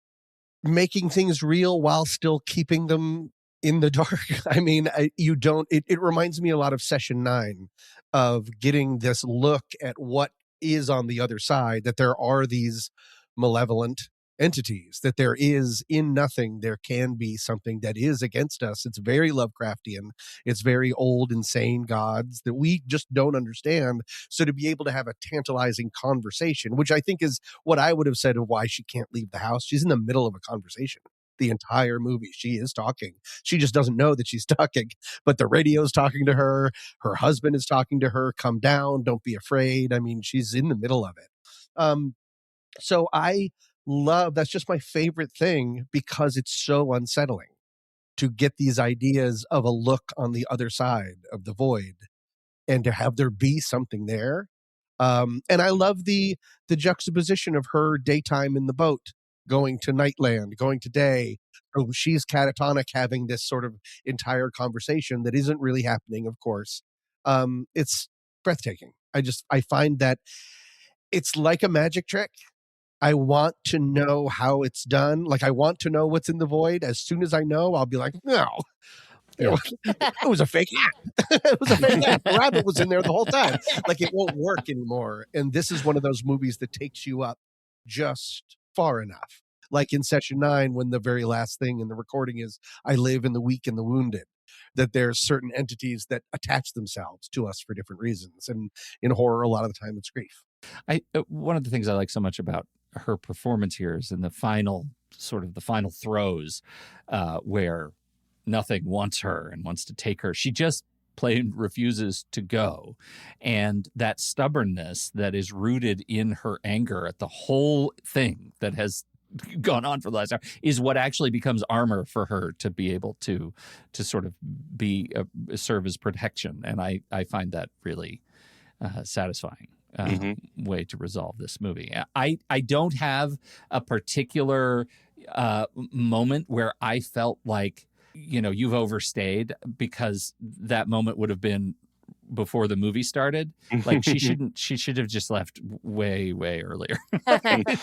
making things real while still keeping them in the dark. I mean, it reminds me a lot of Session 9 of getting this look at what is on the other side, that there are these malevolent entities, that there is in nothing, there can be something that is against us. It's very Lovecraftian. It's very old, insane gods that we just don't understand. So to be able to have a tantalizing conversation, which I think is what I would have said of why she can't leave the house. She's in the middle of a conversation. The entire movie, she is talking. She just doesn't know that she's talking, but the radio's talking to her. Her husband is talking to her. Come down. Don't be afraid. I mean, she's in the middle of it. So I love, that's just my favorite thing because it's so unsettling to get these ideas of a look on the other side of the void and to have there be something there. And I love the juxtaposition of her daytime in the boat, going to Nightland, going to day. So she's catatonic, having this sort of entire conversation that isn't really happening, of course. It's breathtaking. I find that it's like a magic trick. I want to know how it's done. Like, I want to know what's in the void. As soon as I know, I'll be like, no, it was a fake hat. It was a fake hat. The rabbit was in there the whole time. Like, it won't work anymore. And this is one of those movies that takes you up just far enough. Like in Session 9, when the very last thing in the recording is, I live in the weak and the wounded, that there's certain entities that attach themselves to us for different reasons. And in horror, a lot of the time, it's grief. One of the things I like so much about her performance here is in the final throes where nothing wants her and wants to take her. She just plain refuses to go. And that stubbornness that is rooted in her anger at the whole thing that has gone on for the last hour is what actually becomes armor for her to be able to sort of serve as protection. And I find that really satisfying. Way to resolve this movie. I don't have a particular moment where I felt like, you've overstayed, because that moment would have been before the movie started. Like, she should have just left way earlier.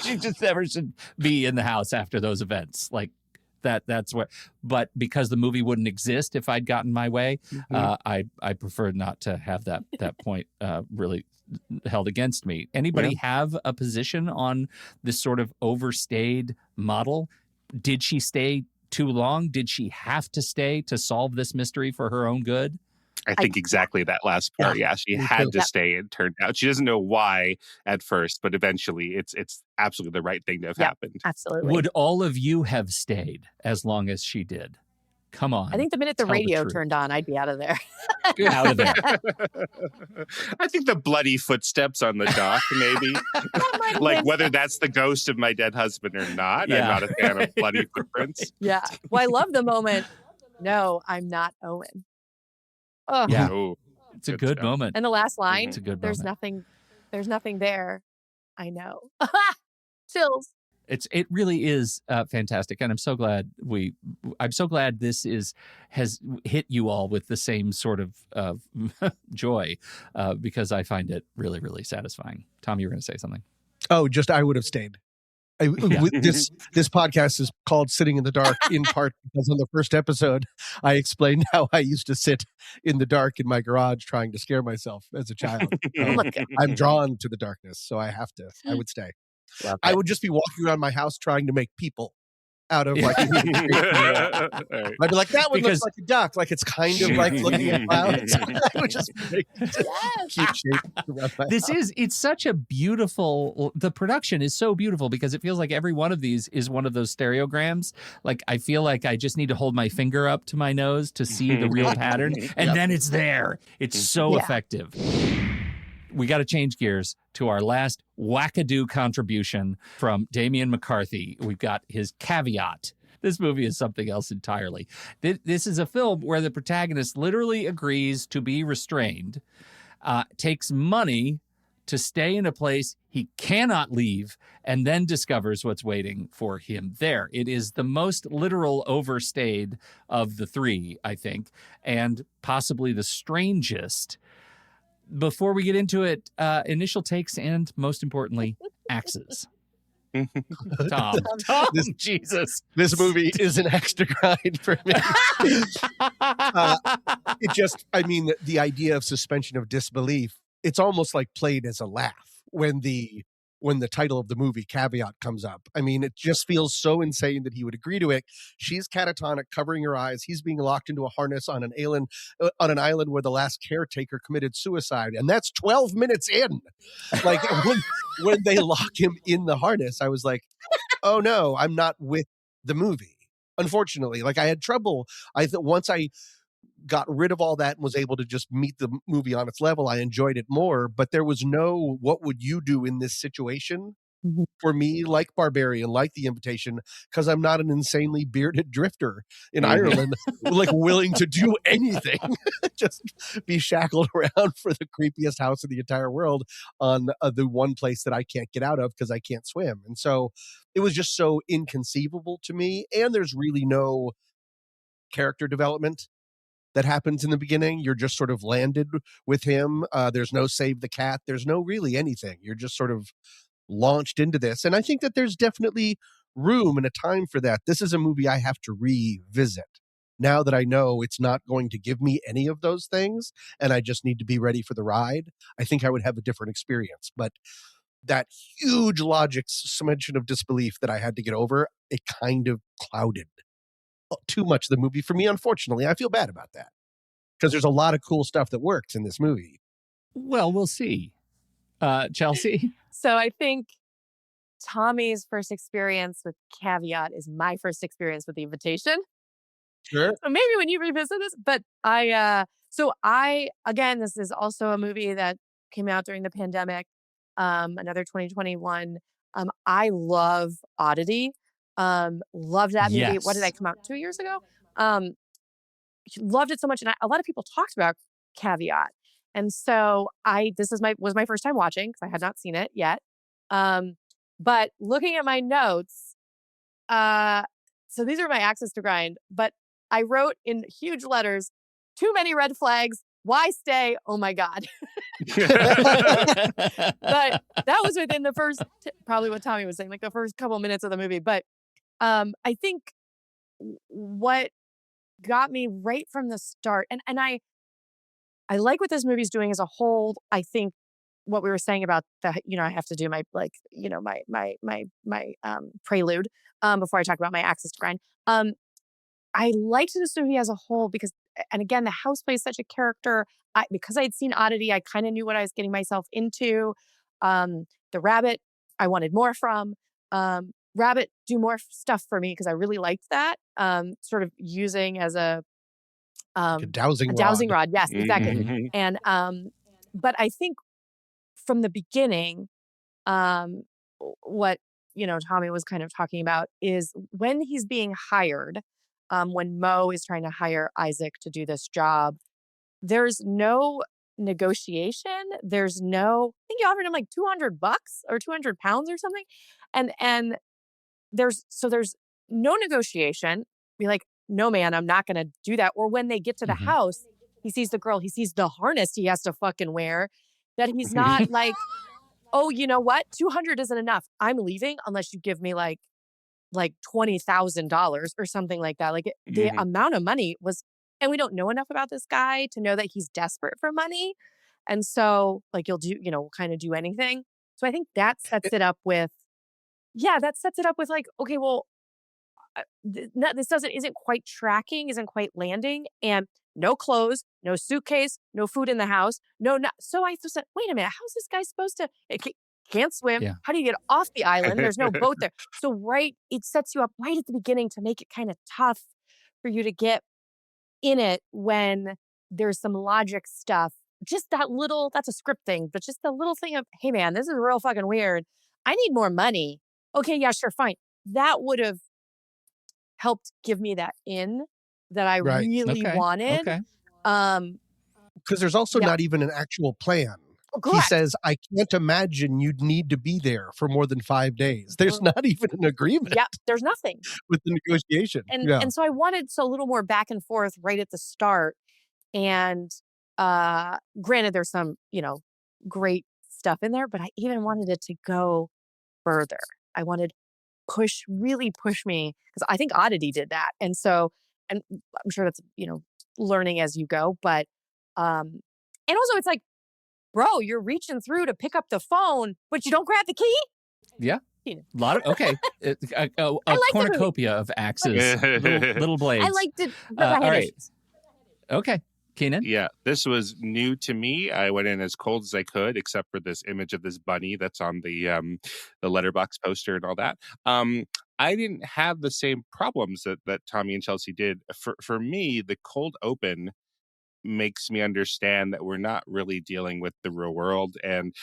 She just never should be in the house after those events. Like, that's where, but because the movie wouldn't exist if I'd gotten my way, I prefer not to have that point really held against me. Anybody have a position on this sort of overstayed model? Did she stay too long? Did she have to stay to solve this mystery for her own good? I think exactly that last part. Yeah, she had to stay. It turned out she doesn't know why at first, but eventually it's absolutely the right thing to have happened. Absolutely. Would all of you have stayed as long as she did? Come on. I think the minute the radio turned on, I'd be out of there. Out of there. I think the bloody footsteps on the dock, maybe. Like, whether that's the ghost of my dead husband or not. I'm not a fan of bloody footprints. Yeah. Well, I love the moment. No, I'm not Owen. Oh. Yeah. Oh, it's a good moment. And the last line, It's a good there's moment. nothing there. I know. Chills. It really is fantastic, and I'm so glad this has hit you all with the same sort of joy, because I find it really, really satisfying. Tom, you were going to say something. Oh, just I would have stayed. This podcast is called Sitting in the Dark, in part because on the first episode, I explained how I used to sit in the dark in my garage trying to scare myself as a child. I'm drawn to the darkness, so I would stay. I would just be walking around my house trying to make people out of like I'd be like, that one looks like a duck, like it's kind of like looking at clouds. I would just keep shaping. It's such a beautiful, the production is so beautiful because it feels like every one of these is one of those stereograms. Like, I feel like I just need to hold my finger up to my nose to see the real pattern, and then it's there. It's so effective. We got to change gears to our last wackadoo contribution from Damien McCarthy. We've got his caveat. This movie is something else entirely. This is a film where the protagonist literally agrees to be restrained, takes money to stay in a place he cannot leave, and then discovers what's waiting for him there. It is the most literal overstayed of the three, I think, and possibly the strangest. before we get into it, initial takes and, most importantly, axes. Tom, Jesus. This movie is an extra grind for me. The idea of suspension of disbelief, it's almost like played as a laugh when the title of the movie, Caveat, comes up. I mean, it just feels so insane that he would agree to it. She's catatonic, covering her eyes. He's being locked into a harness on an island where the last caretaker committed suicide. And that's 12 minutes in. Like, when they lock him in the harness, I was like, oh no, I'm not with the movie. Unfortunately, like I had trouble. Once I got rid of all that and was able to just meet the movie on its level, I enjoyed it more. But there was no, what would you do in this situation? For me, like Barbarian, like The Invitation, because I'm not an insanely bearded drifter in Ireland, like willing to do anything, just be shackled around for the creepiest house in the entire world on the one place that I can't get out of because I can't swim. And so it was just so inconceivable to me. And there's really no character development that happens in the beginning. You're just sort of landed with him. There's no save the cat. There's no really anything. You're just sort of launched into this. And I think that there's definitely room and a time for that. This is a movie I have to revisit now that I know it's not going to give me any of those things and I just need to be ready for the ride. I think I would have a different experience. But that huge logic suspension of disbelief that I had to get over, it kind of clouded too much the movie for me. Unfortunately, I feel bad about that because there's a lot of cool stuff that works in this movie. Well, we'll see. Chelsea? So I think Tommy's first experience with Caveat is my first experience with The Invitation. Sure. So maybe when you revisit this, but again, this is also a movie that came out during the pandemic, another 2021. I love Oddity. Loved that movie. Yes. What did I come out 2 years ago? Loved it so much. And a lot of people talked about Caveat. And so this was my first time watching because I had not seen it yet. But looking at my notes, so these are my axes to grind, but I wrote in huge letters, too many red flags. Why stay? Oh my God. But that was within the first, probably what Tommy was saying, like the first couple minutes of the movie. But I think what got me right from the start, and I like what this movie's doing as a whole. I think what we were saying about the, I have to do my prelude before I talk about my axis to grind. I liked this movie as a whole because, and again, the house plays such a character. Because I'd seen Oddity, I kind of knew what I was getting myself into. The rabbit, I wanted more from. Rabbit, do more stuff for me because I really liked that. Sort of using as a dowsing rod. Yes, exactly. And but I think from the beginning, what Tommy was kind of talking about is when he's being hired, when Mo is trying to hire Isaac to do this job, there's no negotiation. There's no, I think he offered him like $200 or 200 pounds or something. And there's no negotiation. Be like, no, man, I'm not going to do that. Or when they get to the house, he sees the girl, he sees the harness he has to fucking wear, that he's not like, oh, you know what? 200 isn't enough. I'm leaving unless you give me like $20,000 or something like that. Like the amount of money was, and we don't know enough about this guy to know that he's desperate for money. And so like you'll do, kind of do anything. So I think that sets it up with, like, okay, well, this isn't quite tracking, isn't quite landing, and no clothes, no suitcase, no food in the house, so I said, wait a minute, how's this guy supposed to? Can't swim. Yeah. How do you get off the island? There's no boat there. So it sets you up right at the beginning to make it kind of tough for you to get in it when there's some logic stuff. Just that's a script thing, but just the little thing of, hey man, this is real fucking weird. I need more money. Okay, yeah, sure, fine. That would have helped give me that in that I really wanted. Okay. Because there's also not even an actual plan. He says, I can't imagine you'd need to be there for more than 5 days. There's not even an agreement. Yeah, there's nothing. With the negotiation. And so I wanted a little more back and forth right at the start. And Granted, there's some, great stuff in there, but I even wanted it to go further. I wanted really push me, because I think Oddity did that. And I'm sure that's, learning as you go. But, and also it's like, bro, you're reaching through to pick up the phone, but you don't grab the key? Yeah. A lot of, okay. A cornucopia of axes, little blades. I liked it, but I had all right. issues. Okay. Kynan? Yeah, this was new to me. I went in as cold as I could, except for this image of this bunny that's on the letterbox poster and all that. I didn't have the same problems that Tommy and Chelsea did. For me, the cold open makes me understand that we're not really dealing with the real world, and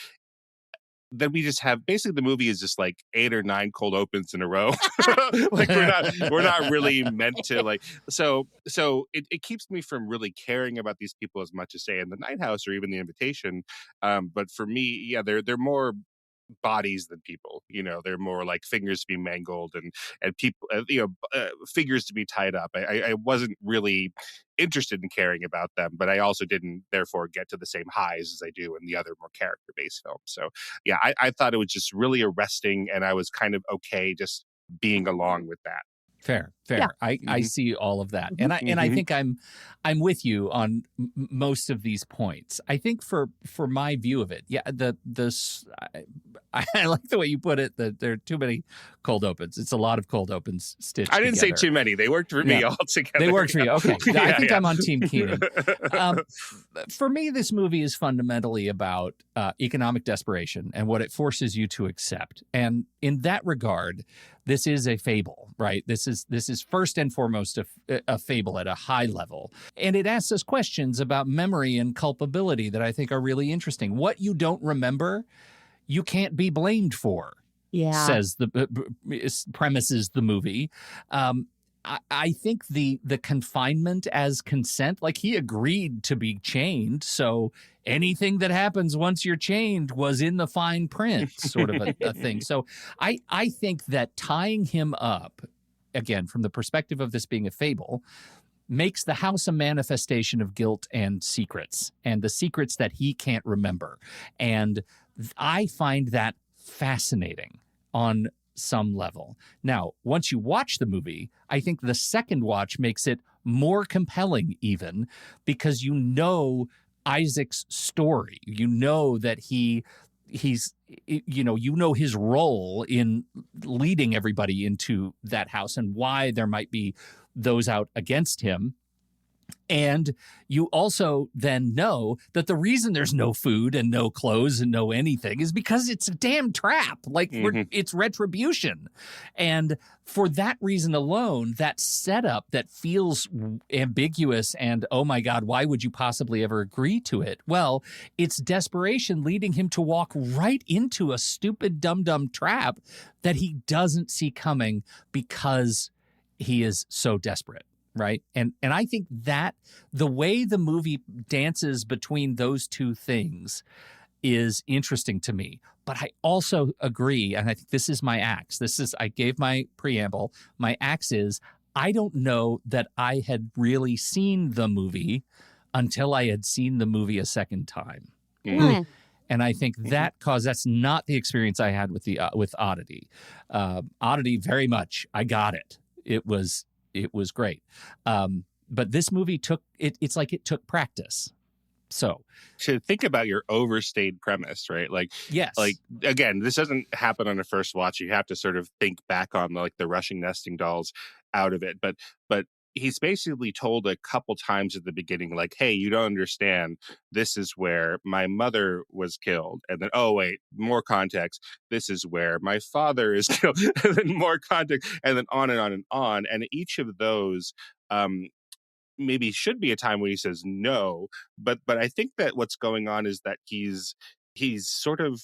then we just have basically the movie is just like 8 or 9 cold opens in a row. Like we're not really meant to like so it keeps me from really caring about these people as much as say in The Night House or even The Invitation. But for me, yeah, they're more bodies than people. They're more like fingers to be mangled and people figures to be tied up. I wasn't really interested in caring about them, but I also didn't therefore get to the same highs as I do in the other more character-based films. So yeah, I thought it was just really arresting, and I was kind of okay just being along with that. Fair. Yeah. I see all of that, and I think I'm with you on most of these points. I think for my view of it, yeah, I like the way you put it, that there are too many cold opens. It's a lot of cold opens stitched I didn't together. say too many. They worked for me all together. They worked for you. Okay, I think Yeah. I'm on Team Kynan. For me, this movie is fundamentally about economic desperation and what it forces you to accept. And in that regard, this is a fable, right? This is first and foremost a fable at a high level. And it asks us questions about memory and culpability that I think are really interesting. What you don't remember, you can't be blamed for. Yeah. Says premises the movie. I think the confinement as consent, like he agreed to be chained, so anything that happens once you're chained was in the fine print, sort of a thing. So I think that tying him up, again, from the perspective of this being a fable, makes the house a manifestation of guilt and secrets, and the secrets that he can't remember. And I find that fascinating on some level. Now, once you watch the movie, I think the second watch makes it more compelling even, because you know Isaac's story. You know that he's his role in leading everybody into that house and why there might be those out against him. And you also then know that the reason there's no food and no clothes and no anything is because it's a damn trap. Like it's retribution. And for that reason alone, that setup that feels ambiguous and, oh my God, why would you possibly ever agree to it? Well, it's desperation leading him to walk right into a stupid, dumb trap that he doesn't see coming because he is so desperate. Right. And I think that the way the movie dances between those two things is interesting to me. But I also agree, and I think this is my axe. I gave my preamble. My axe is, I don't know that I had really seen the movie until I had seen the movie a second time. Mm. And I think that's not the experience I had with Oddity. Oddity, very much, I got it. It was great. But this movie it's like it took practice. So to think about your overstayed premise, right? Like, yes. Like, again, this doesn't happen on a first watch. You have to sort of think back on like the Russian nesting dolls out of it. But he's basically told a couple times at the beginning, like, hey, you don't understand. This is where my mother was killed. And then, oh, wait, more context. This is where my father is killed. And then more context. And then on and on and on. And each of those maybe should be a time when he says no. But I think that what's going on is that he's sort of,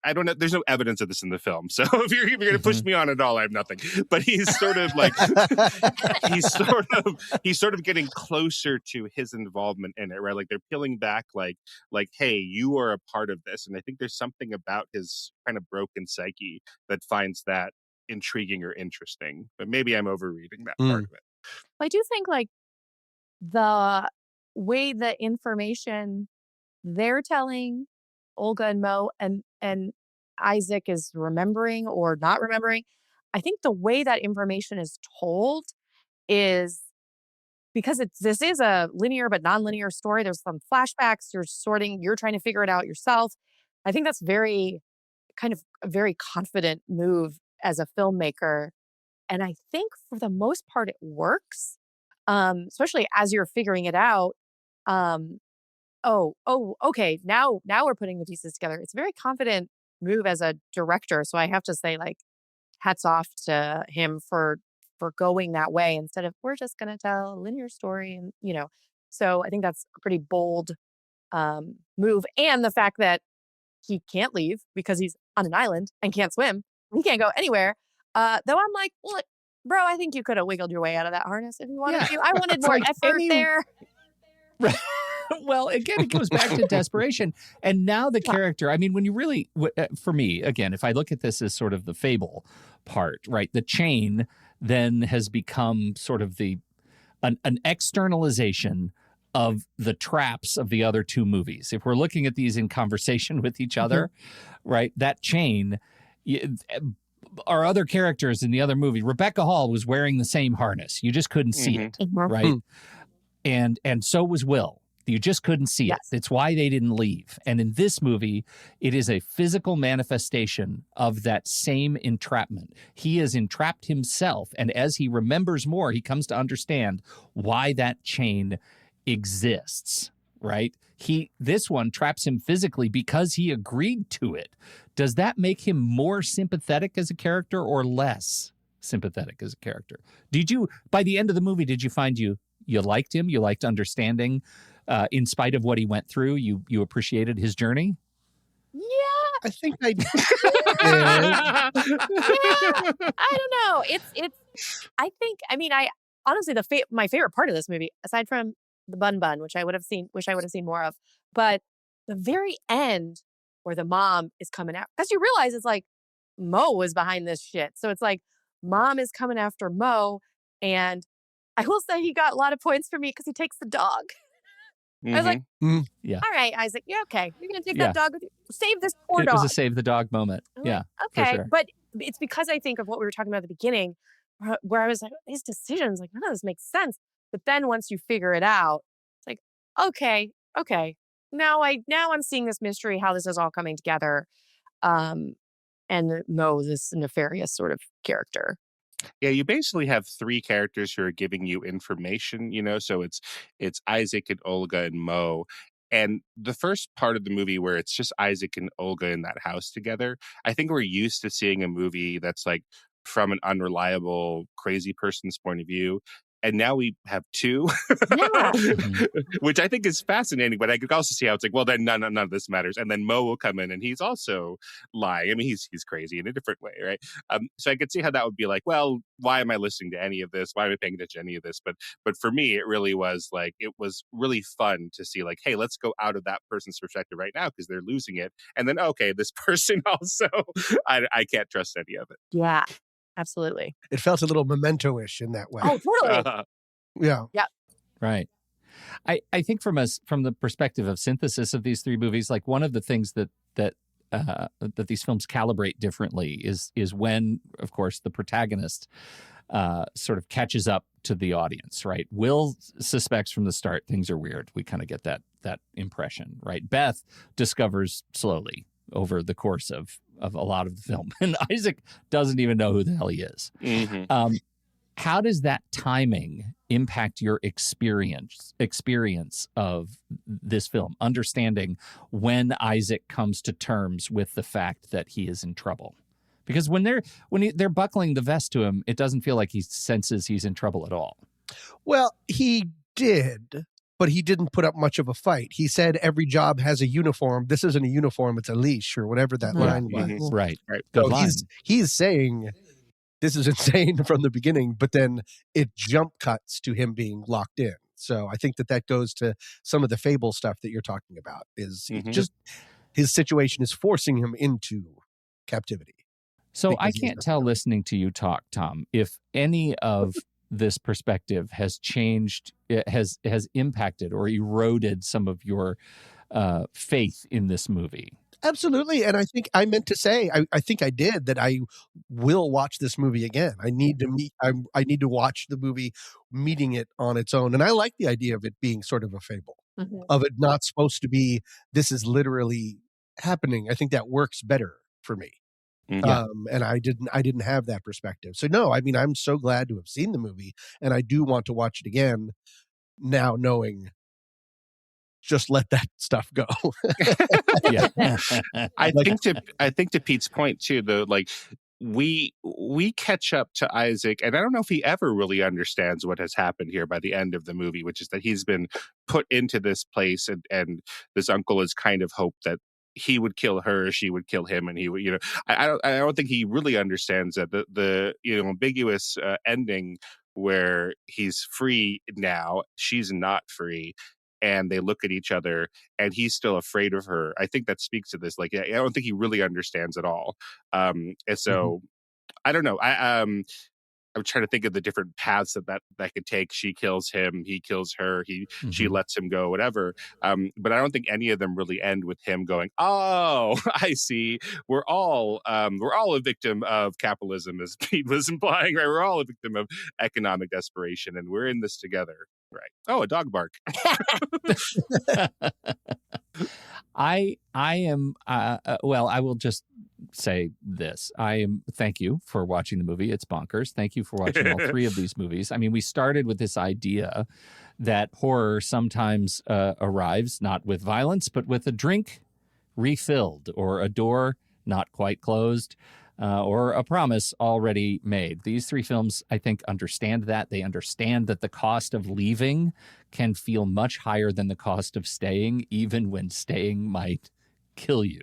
I don't know. There's no evidence of this in the film. So if you're going to push me on at all, I have nothing. But he's sort of like, he's sort of getting closer to his involvement in it, right? Like they're peeling back like, hey, you are a part of this. And I think there's something about his kind of broken psyche that finds that intriguing or interesting. But maybe I'm overreading that part of it. I do think like the way the information they're telling Olga and Mo and Isaac is remembering or not remembering, I think the way that information is told is because this is a linear but non-linear story. There's some flashbacks, you're trying to figure it out yourself. I think that's very kind of a very confident move as a filmmaker. And I think for the most part it works, especially as you're figuring it out. Okay, now we're putting the pieces together. It's a very confident move as a director. So I have to say, like, hats off to him for going that way instead of we're just going to tell a linear story. And, so I think that's a pretty bold move. And the fact that he can't leave because he's on an island and can't swim. He can't go anywhere. Though I'm like, look, bro, I think you could have wiggled your way out of that harness if you wanted to. I wanted more effort there. Right. Well, again, it goes back to desperation. And now the character, I mean, when you really, for me, again, if I look at this as sort of the fable part, right, the chain then has become sort of an externalization of the traps of the other two movies. If we're looking at these in conversation with each other, right, that chain, our other characters in the other movie, Rebecca Hall was wearing the same harness. You just couldn't see it, right? And so was Will. You just couldn't see it. It's why they didn't leave. And in this movie, it is a physical manifestation of that same entrapment. He has entrapped himself. And as he remembers more, he comes to understand why that chain exists, right? This one traps him physically because he agreed to it. Does that make him more sympathetic as a character or less sympathetic as a character? By the end of the movie, did you find you liked him? You liked understanding, in spite of what he went through, you appreciated his journey? Yeah. I think I did. Yeah, I don't know. I honestly, my favorite part of this movie, aside from the bun, which I would have seen more of, but the very end where the mom is coming out, because you realize it's like Mo was behind this shit. So it's like mom is coming after Mo, and I will say he got a lot of points for me because he takes the dog. I was like, yeah, all right, Isaac, you're okay. You're going to take that dog with you. Save this poor dog. It was a save the dog moment. Yeah, okay. For sure. But it's because I think of what we were talking about at the beginning, where I was like, these decisions, like, none of this makes sense. But then once you figure it out, it's like, okay. Now I'm seeing this mystery, how this is all coming together. And Mo, this nefarious sort of character. Yeah, you basically have three characters who are giving you information, so it's Isaac and Olga and Mo. And the first part of the movie where it's just Isaac and Olga in that house together, I think we're used to seeing a movie that's like from an unreliable, crazy person's point of view. And now we have two, which I think is fascinating. But I could also see how it's like, well, then none of this matters. And then Mo will come in and he's also lying. I mean, he's crazy in a different way, right? So I could see how that would be like, well, why am I listening to any of this? Why am I paying attention to any of this? But for me, it really was like, it was really fun to see like, hey, let's go out of that person's perspective right now because they're losing it. And then, okay, this person also, I can't trust any of it. Yeah. Absolutely. It felt a little Memento-ish in that way. Oh, totally. Yeah. Right. I think from the perspective of synthesis of these three movies, like one of the things that these films calibrate differently is when, of course, the protagonist sort of catches up to the audience, right? Will suspects from the start things are weird. We kind of get that impression, right? Beth discovers slowly over the course of a lot of the film. And Isaac doesn't even know who the hell he is. How does that timing impact your experience of this film? Understanding when Isaac comes to terms with the fact that he is in trouble. Because when they're buckling the vest to him, it doesn't feel like he senses he's in trouble at all. Well, he did, but he didn't put up much of a fight. He said every job has a uniform. This isn't a uniform, it's a leash, or whatever that line was. Right. So he's saying this is insane from the beginning, but then it jump cuts to him being locked in. So I think that goes to some of the fable stuff that you're talking about, is just his situation is forcing him into captivity. So I can't tell listening to you talk, Tom, if any of this perspective has changed, it has impacted or eroded some of your faith in this movie? Absolutely. And I think I meant to say, I think I did, that I will watch this movie again. I need to I need to watch the movie meeting it on its own. And I like the idea of it being sort of a fable, of it not supposed to be, this is literally happening. I think that works better for me. And I didn't have that perspective. So no, I mean, I'm so glad to have seen the movie, and I do want to watch it again now, knowing just let that stuff go. Yeah. I think to Pete's point too, though, like we catch up to Isaac, and I don't know if he ever really understands what has happened here by the end of the movie, which is that he's been put into this place, and this uncle has kind of hoped that he would kill her, she would kill him, and he would, I don't think he really understands that the ambiguous ending where he's free now, she's not free. And they look at each other, and he's still afraid of her. I think that speaks to this. Like, I don't think he really understands at all. And so, I don't know. I'm trying to think of the different paths that could take. She kills him, he kills her, she lets him go, whatever. But I don't think any of them really end with him going, "Oh, I see. We're all a victim of capitalism," as Pete was implying, right? We're all a victim of economic desperation, and we're in this together. Right. Oh, a dog bark. I am, well, I will just say this. Thank you for watching the movie. It's bonkers. Thank you for watching all three of these movies. I mean, we started with this idea that horror sometimes arrives not with violence, but with a drink refilled or a door not quite closed. Or a promise already made. These three films, I think, understand that. They understand that the cost of leaving can feel much higher than the cost of staying, even when staying might kill you.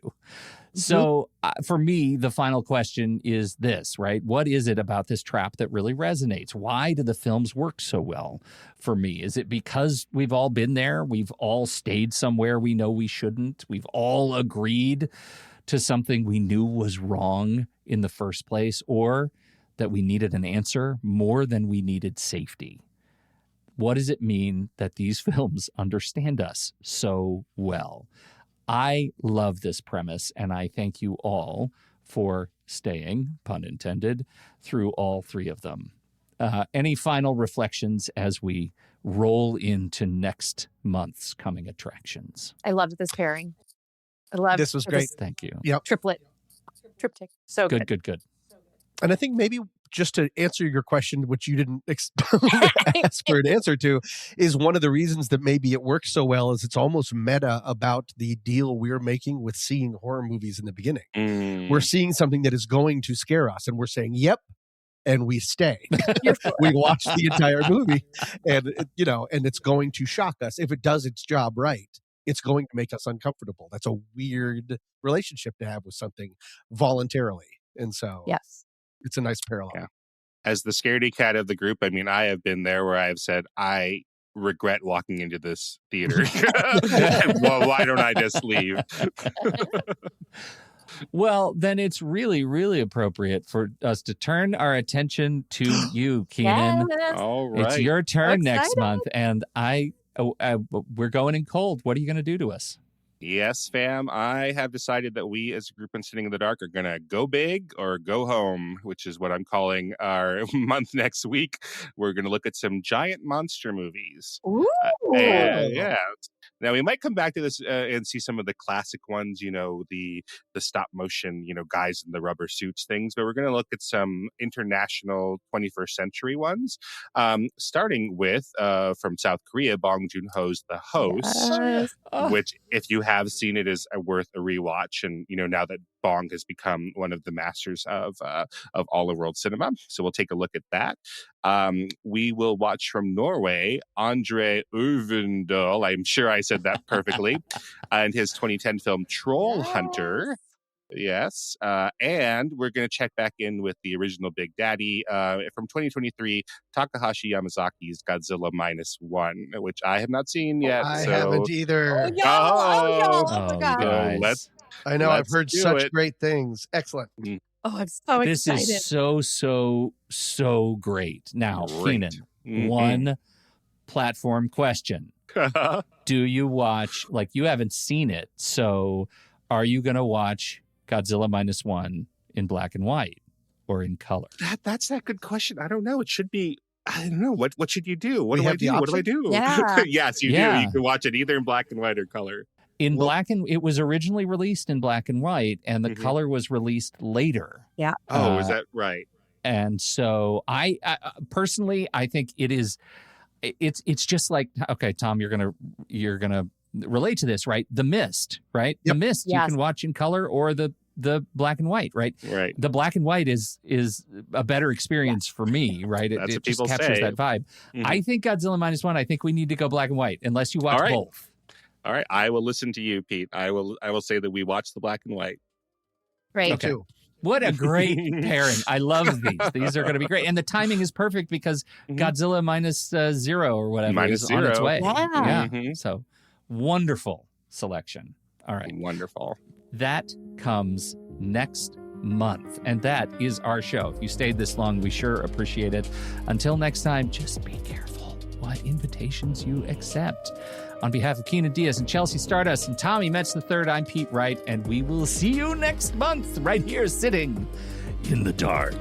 So for me, the final question is this, right? What is it about this trap that really resonates? Why do the films work so well for me? Is it because we've all been there? We've all stayed somewhere we know we shouldn't? We've all agreed to something we knew was wrong in the first place, or that we needed an answer more than we needed safety? What does it mean that these films understand us so well? I love this premise, and I thank you all for staying, pun intended, through all three of them. Any final reflections as we roll into next month's coming attractions? I loved this pairing. I loved this was great. Thank you. Yep. Triptych. So good. And I think maybe just to answer your question, which you didn't ask for an answer to, is one of the reasons that maybe it works so well is it's almost meta about the deal we're making with seeing horror movies in the beginning. We're seeing something that is going to scare us, and we're saying, yep, and we stay. We watch the entire movie, and and it's going to shock us. If it does its job right, it's going to make us uncomfortable. That's a weird relationship to have with something voluntarily. And so yes, it's a nice parallel. Yeah. As the scaredy cat of the group, I mean, I have been there where I have said, I regret walking into this theater. Well, why don't I just leave? Well, then it's really, really appropriate for us to turn our attention to you, Kynan. Yes. All right. It's your turn next excited. month, and we're going in cold. What are you going to do to us? Yes, fam. I have decided that we as a group in Sitting in the Dark are going to go big or go home, which is what I'm calling our month next week. We're going to look at some giant monster movies. Ooh. Yeah. Now, we might come back to this and see some of the classic ones, the stop motion, guys in the rubber suits things. But we're going to look at some international 21st century ones, starting with, from South Korea, Bong Joon-ho's The Host, Yes. which, if you have seen it, is worth a rewatch. And, now that Bong has become one of the masters of all of world cinema. So we'll take a look at that. We will watch from Norway, Andre Øvendal. I'm sure I said that perfectly. And his 2010 film Troll Hunter. Yes. And we're going to check back in with the original Big Daddy from 2023, Takahashi Yamazaki's Godzilla -1, which I have not seen yet. I haven't either. Oh, you guys. I know. I've heard such great things. Excellent. Oh, I'm so This excited. is so great. Now, Great. Kynan, Mhm. one platform question. Do you watch, like, you haven't seen it, so are you going to watch Godzilla -1 in black and white or in color? That's that good question. I don't know. It should be. I don't know. What should you do? What We do I have the do? What do I option? do? Yeah. Yes, you do. Yeah. You can watch it either in black and white or color. In Well- black and it was originally released in black and white, and the Mhm. color was released later. Oh, is Uh, that right? And so I personally, I think it's just like, okay, Tom, you're gonna relate to this, right? The Mist, right? Yep. The Mist you Yes. can watch in color or the black and white, right? Right. The black and white is a better experience for me, right? That's It what just people captures say. that vibe. Mhm. I think Godzilla -1, I think we need to go black and white unless you watch All right. both. All right. I will listen to you, Pete. I will say that we watch the black and white. Great. Okay. Too. What a great pairing. I love these. These are going to be great. And the timing is perfect because Mhm. Godzilla -0 or whatever Minus is on its zero. way. Yeah. Mhm. So wonderful selection. All right. Wonderful. That comes next month. And that is our show. If you stayed this long, we sure appreciate it. Until next time, just be careful what invitations you accept. On behalf of Kynan Dias and Chelsea Stardust and Tommy Metz III, I'm Pete Wright, and we will see you next month right here sitting in the dark.